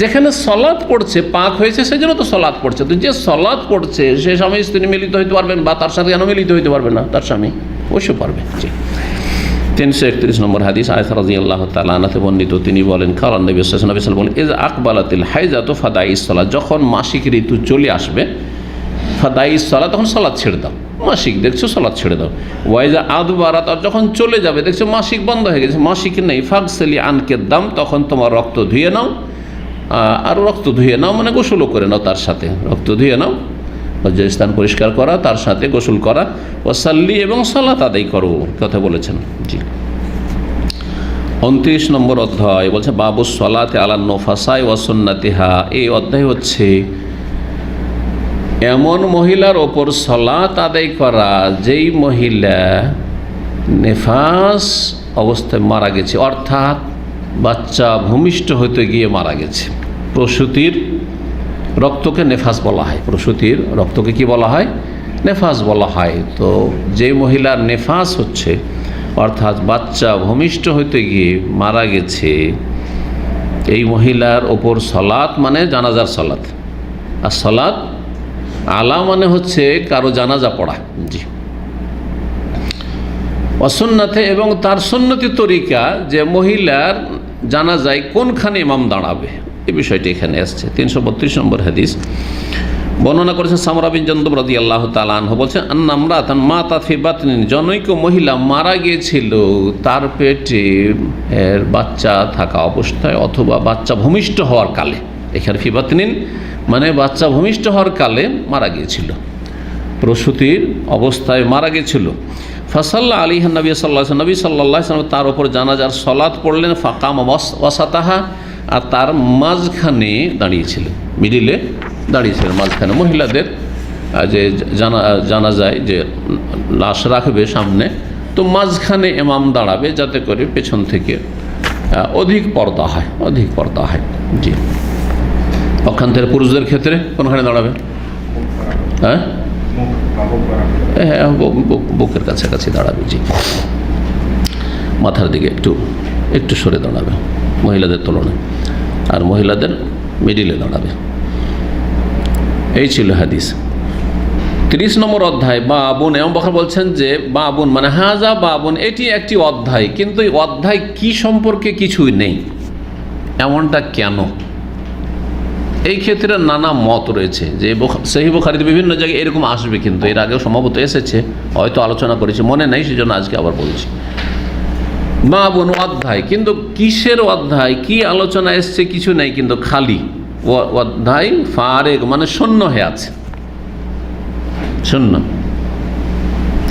যেখানে সালাত পড়ছে, পাক হয়েছে, সেজন্য তো সালাত পড়ছে। তো যে সালাত পড়ছে, সে স্বামী স্ত্রী মিলিত হইতে পারবেন, বা তার সাথে কেন মিলিত হইতে পারবে না? তার স্বামী অবশ্যই পারবে। জি, 331 নম্বর হাদিস, আয়েশা রাদিয়াল্লাহু তাআলা আনহা বর্ণিত, তিনি বলেন, কালান নবী সাল্লাল্লাহু আলাইহি ওয়াসাল্লাম বলেন, ইযা আকবালাতিল হাইজাতু ফাদাইস সালাত, যখন মাসিক ঋতু চলে আসবে, ফাদাইস সালাত, তখন সালাত ছেড়ে দাও। মাসিক দেখছো, সালাত ছেড়ে দাও। ওয়াইজা আদবারাত, আর যখন চলে যাবে, দেখছো মাসিক বন্ধ হয়ে গেছে, মাসিক নেই, ফাগসিলি আনকে দাম, তখন তোমার রক্ত ধুয়ে নাও। আর রক্ত ধুয়ে নাও মানে গোসলও করে নাও, তার সাথে রক্ত ধুয়ে নাও, লজ্জা স্থান পরিষ্কার করা, তার সাথে গোসল করা, ওয়াসাল্লি, এবং সালাত আদায় করো, কথা বলেছেন। জি, 29 নম্বর অধ্যায় বলছে বাবুস সালাতে আলান নুফাসাই ওয়া সুন্নাতিহা। এই অধ্যায় হচ্ছে এমন মহিলার ওপর সালাত আদায় করা যেই মহিলা নেফাস অবস্থায় মারা গেছে, অর্থাৎ বাচ্চা ভূমিষ্ঠ হতে গিয়ে মারা গেছে। প্রসূতির রক্তকে নেফাস বলা হয়, প্রসূতির রক্তকে কি বলা হয়? নেফাস বলা হয়। তো যে মহিলার নেফাস হচ্ছে, অর্থাৎ বাচ্চা ভূমিষ্ঠ হতে গিয়ে মারা গেছে, এই মহিলার ওপর সালাত মানে জানাজার সালাত। আর সালাত আলা মানে হচ্ছে কারো জানাজা পড়া। জি। অসুন্নাতে এবং তার সুন্নতি তরিকা যে মহিলার জানাজায় কোনখানে ইমাম দাঁড়াবে এই বিষয়টি এখানে আসছে। 332 নম্বর হাদিস বর্ণনা করেছেন সামরা বিন জন্দব রাদিয়াল্লাহু তাআলা আনহু, বলছেন আন্না ইমরাতান মাতাত ফি বাতনিন, জনৈক মহিলা মারা গিয়েছিল তার পেটে বাচ্চা থাকা অবস্থায় অথবা বাচ্চা ভূমিষ্ঠ হওয়ার কালে। এখানে ফি বাতনিন মানে বাচ্চা ভূমিষ্ঠ হওয়ার কালে মারা গিয়েছিল, প্রসূতির অবস্থায় মারা গিয়েছিল। ফাসাল্লা আলাইহা নবী সাল্লাল্লাহু আলাইহি ওয়াসাল্লাম তার উপর জানাজার সালাত পড়লেন। ফাকাম ওয়াসাতাহা, আর তার মাঝখানে দাঁড়িয়েছিলেন, মিডিলে দাঁড়িয়েছিলেন মাঝখানে। মহিলাদের যে জানা যায় যে লাশ রাখবে সামনে, তো মাঝখানে ইমাম দাঁড়াবে যাতে করে পেছন থেকে অধিক পর্দা হয়। জি। পক্ষান্তরে পুরুষদের ক্ষেত্রে কোনখানে দাঁড়াবে? হ্যাঁ, বুকের কাছাকাছি দাঁড়াবে। জি, মাথার দিকে একটু সরে দাঁড়াবে মহিলাদের তুলনায়, আর মহিলাদের মিডিলে দাঁড়াবে। এই ছিল হাদিস। 30 নম্বর অধ্যায় বাবুন। এবং বখর বলছেন যে বাবুন মানে হাজা বাবুন, এটি একটি অধ্যায়, কিন্তু এই অধ্যায় কি সম্পর্কে কিছুই নেই। এমনটা কেন? এই ক্ষেত্রে নানা মত রয়েছে। যে সহিহ বুখারীতে বিভিন্ন জায়গায় এরকম আসবে, কিন্তু এর আগেও সম্ভবত এসেছে, হয়তো আলোচনা করেছি, মনে নেই, সেজন্য আজকে আবার বলছি। বাবুন অধ্যায়, কিন্তু কিসের অধ্যায়, কি আলোচনা এসছে কিছু নেই, কিন্তু খালি অধ্যায় ফারেগ মানে শূন্য হয়ে আছে, শূন্য।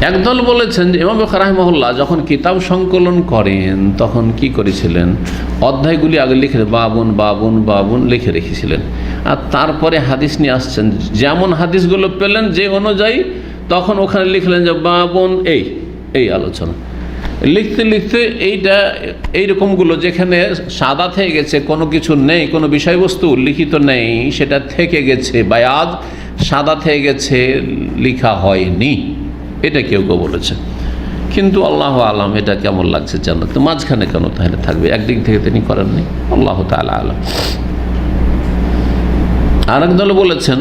একদল বলেছেন যে ইমাম বুখারী রাহিমাহুল্লাহ যখন কিতাব সংকলন করেন তখন কি করেছিলেন, অধ্যায়গুলি আগে লিখে বাবুন বাবুন বাবুন লিখে রেখেছিলেন, আর তারপরে হাদিস নিয়ে আসছেন। যেমন হাদিসগুলো পেলেন যে অনুযায়ী, তখন ওখানে লিখলেন যে বাবুন এই আলোচনা। লিখতে লিখতে এইরকমগুলো যেখানে সাদা থেকে গেছে, কোনো কিছু নেই, কোনো বিষয়বস্তু লিখিত নেই, সেটা থেকে গেছে, বায়াদ সাদা থেকে গেছে, লিখা হয়নি, এটা কেউ বলেছে। কিন্তু আল্লাহ আলাম এটা কেমন লাগছে জান্নাত, মাঝখানে কেন তাহলে থাকবে? একদিক থেকে তিনি করেননি, আল্লাহ তাআলা আলাম। আরেক দল বলেছেন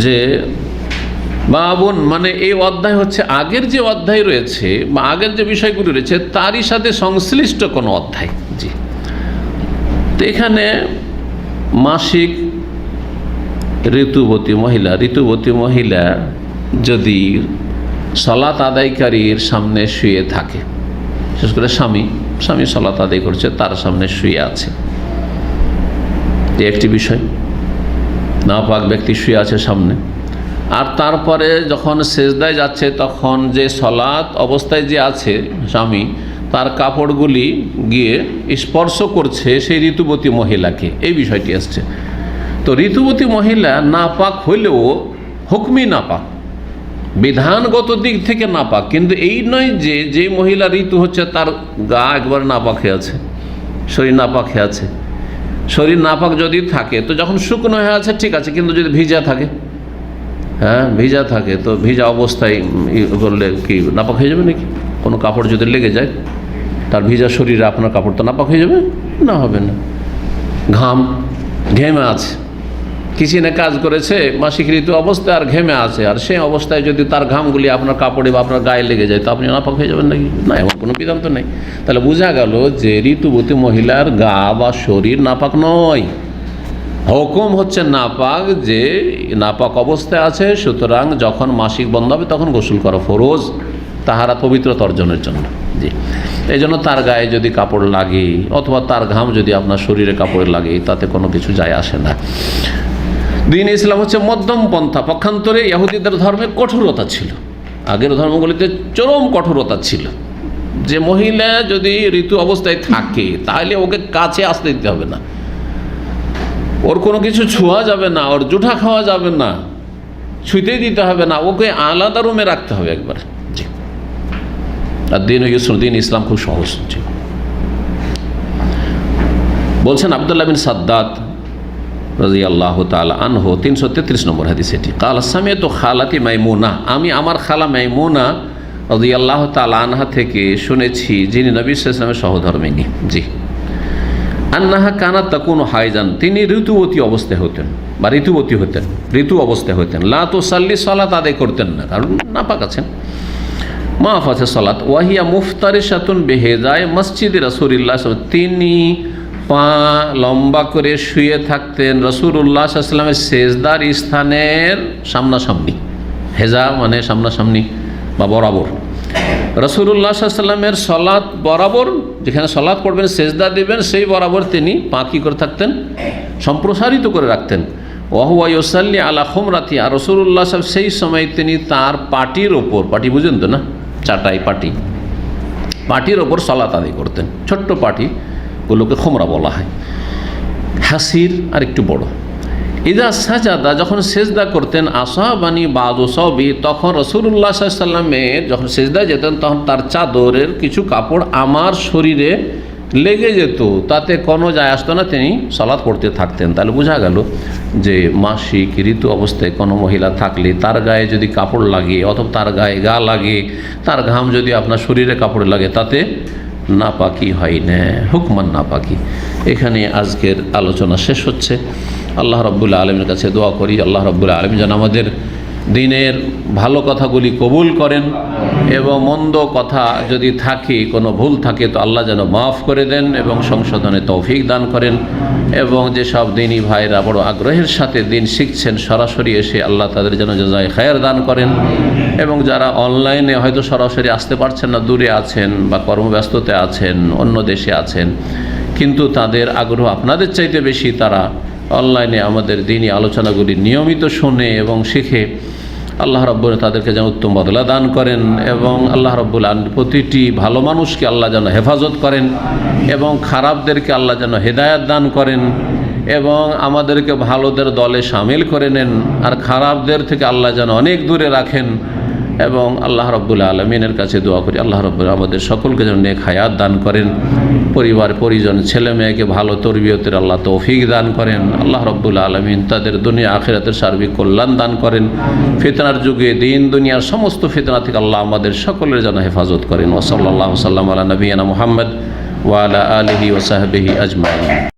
যে বাবুন মানে এই অধ্যায় হচ্ছে আগের যে অধ্যায় রয়েছে বা আগের যে বিষয়গুলি রয়েছে তারই সাথে সংশ্লিষ্ট কোনো অধ্যায়। জি। তো এখানে মাসিক ঋতুবতী মহিলা যদি সালাত আদায়কারীর সামনে শুয়ে থাকে, বিশেষ করে স্বামী সালাত আদায় করছে, তার সামনে শুয়ে আছে, একটি বিষয়। নাপাক ব্যক্তি শুয়ে আছে সামনে, আর তারপরে যখন সেজদায় যাচ্ছে তখন যে সালাত অবস্থায় যে আছে স্বামী, তার কাপড়গুলি গিয়ে স্পর্শ করছে সেই ঋতুবতী মহিলাকে, এই বিষয়টি আসছে। তো ঋতুবতী মহিলা নাপাক হইলেও হুকমি নাপাক, বিধানগত দিক থেকে নাপাক, কিন্তু এই নয় যে মহিলা ঋতু হচ্ছে তার গা একবার নাপাক হয়ে আছে, শরীর নাপাক হয়ে আছে। শরীর নাপাক যদি থাকে তো যখন শুকনো হয়ে আছে ঠিক আছে, কিন্তু যদি ভিজা থাকে, ভিজা থাকে, তো ভিজা অবস্থায় করলে কি নাপাক হয়ে যাবে নাকি? কোনো কাপড় যদি লেগে যায় তার ভিজা শরীরে, আপনার কাপড় তো নাপাক হয়ে যাবে না? হবে না। ঘেমে আছে, কিচেনে কাজ করেছে মাসিক ঋতু অবস্থায় আর ঘেমে আছে, আর সেই অবস্থায় যদি তার ঘামগুলি আপনার কাপড়ে বা আপনার গায়ে লেগে যায় তো আপনি নাপাক হয়ে যাবেন নাকি? না, এমন কোনো বিধান তো নেই। তাহলে বোঝা গেল যে ঋতুবতী মহিলার গা বা শরীর নাপাক নয়, হুকুম হচ্ছে নাপাক, যে নাপাক অবস্থায় আছে, সুতরাং যখন মাসিক বন্ধ হবে তখন গোসল করা ফরজ, তাহারা পবিত্রতা অর্জনের জন্য। জি। এই জন্য তার গায়ে যদি কাপড় লাগে অথবা তার ঘাম যদি আপনার শরীরে কাপড়ে লাগে তাতে কোনো কিছু যায় আসে না। দিন ইসলাম হচ্ছে মধ্যম পন্থা। পক্ষান্তরে ইহুদিদের ধর্মে কঠোরতা ছিল, আগের ধর্মগুলিতে চরম কঠোরতা ছিল, যে মহিলা যদি ঋতু অবস্থায় থাকে তাহলে ওকে কাছে আসতে দিতে হবে না, ওর কোনো কিছু ছোঁয়া যাবে না, ওর জুঠা খাওয়া যাবে না, ছুঁতেই দিতে হবে না, ওকে আলাদা রুমে রাখতে হবে একবার। জি। আর দিন ইসলাম খুব সহজ ছিল। বলছেন আব্দুল্লাহ বিন সাদ্দাদ রাদিয়াল্লাহু তাআলা আনহু, 333 নম্বর হাদিস এটি। কাল সামিআতু খালাতি মাইমুনা, আমি আমার খালা মাইমুনা রাদিয়াল্লাহু তাআলা আনহা থেকে শুনেছি, যিনি নবী সাল্লাল্লাহু আলাইহি ওয়াসাল্লামের সহধর্মিণী। জি। আন্নাহা কানাত তাকুনু হাইজান, তিনি ঋতুবতী অবস্থায় হতেন। বা ঋতুবতী হতেন, ঋতু অবস্থায় হতেন। লা তুসাল্লি, সালাত আদায় করতেন না, কারণ নাপাক আছেন। মাফ আছে সালাত। ওয়াহিয়া মুফতারিশাতুন বেহেজায় মসজিদে রাসূলুল্লাহ, তিনি পা লম্বা করে শুয়ে থাকতেন রাসূলুল্লাহ সাল্লাল্লাহু আলাইহি ওয়াসাল্লামের সেজদার স্থানের সামনাসামনি। হেজা মানে সামনাসামনি বা বরাবর। রাসূলুল্লাহ সাল্লাল্লাহু আলাইহি ওয়াসাল্লামের সালাত বরাবর, যেখানে সালাত পড়বেন সেজদা দিবেন সেই বরাবর তিনি পা কি করে থাকতেন, সম্প্রসারিত করে রাখতেন। ওয়াহুয়া ইউসাল্লি আলা খুমরাতি, আর রাসূলুল্লাহ সাল্লাল্লাহু আলাইহি ওয়াসাল্লাম সেই সময় তিনি তার পাটির ওপর, পাটি বুঝেন তো না, চাটাই পাটি, পাটির ওপর সালাত আদায় করতেন। ছোট্ট পাটিগুলোকে খুমরা বলা হয়, হাসির আর একটু বড়। ইদা সাজাদা, যখন সেজদা করতেন, আসাবানি বাদু সবি, তখন রাসূলুল্লাহ সাল্লাল্লাহু আলাইহি ওয়াসাল্লামের যখন সেজদা যেতেন তখন তার চাদরের কিছু কাপড় আমার শরীরে লেগে যেত, তাতে কোনো যায় আসতো না, তিনি সালাত পড়তে থাকতেন। তাহলে বোঝা গেল যে মাসিক ঋতু অবস্থায় কোনো মহিলা থাকলে তার গায়ে যদি কাপড় লাগে অথবা তার গায়ে গা লাগে, তার ঘাম যদি আপনার শরীরে কাপড়ে লাগে, তাতে নাপাকি হয় না, হুকমান নাপাকি। এখানে আজকের আলোচনা শেষ হচ্ছে। আল্লাহ রাব্বুল আলামিনের কাছে দোয়া করি, আল্লাহ রাব্বুল আলামিন যেন আমাদের দিনের ভালো কথাগুলি কবুল করেন এবং মন্দ কথা যদি থাকে, কোনো ভুল থাকে, তো আল্লাহ যেন মাফ করে দেন এবং সংশোধনে তৌফিক দান করেন। এবং যেসব দিনী ভাইরা বড় আগ্রহের সাথে দিন শিখছেন সরাসরি এসে, আল্লাহ তাদের যেন জাযায়ে খায়ের দান করেন। এবং যারা অনলাইনে হয়তো সরাসরি আসতে পারছেন না, দূরে আছেন বা কর্মব্যস্ততায় আছেন, অন্য দেশে আছেন, কিন্তু তাদের আগ্রহ আপনাদের চাইতে বেশি, তারা অনলাইনে আমাদের দিনী আলোচনাগুলি নিয়মিত শোনে এবং শিখে, আল্লাহ রাব্বুল তাদেরকে যেন উত্তম বদলা দান করেন। এবং আল্লাহ রাব্বুল আলামিন প্রতিটি ভালো মানুষকে আল্লাহ যেন হেফাজত করেন এবং খারাপদেরকে আল্লাহ যেন হেদায়াত দান করেন এবং আমাদেরকে ভালোদের দলে সামিল করে নেন, আর খারাপদের থেকে আল্লাহ যেন অনেক দূরে রাখেন। এবং আল্লাহ রাব্বুল আলামিনের কাছে দোয়া করি, আল্লাহ রাব্বুল আমাদের সকলকে যেন নেক হায়াত দান করেন, পরিবার পরিজন ছেলে মেয়েকে ভালো তরবিয়তের আল্লাহ তৌফিক দান করেন। আল্লাহ রাব্বুল আলামিন তাদের দুনিয়া আখিরাতের সার্বিক কল্যাণ দান করেন। ফিতনার যুগে দিন দুনিয়ার সমস্ত ফিতনা থেকে আল্লাহ আমাদের সকলের যেন হেফাজত করেন। ওয়া সাল্লাল্লাহু সাল্লাম আলা নবিয়িনা মুহাম্মদ ওয়া আলা আলিহি ওয়া সাহবিহি আজমাইন।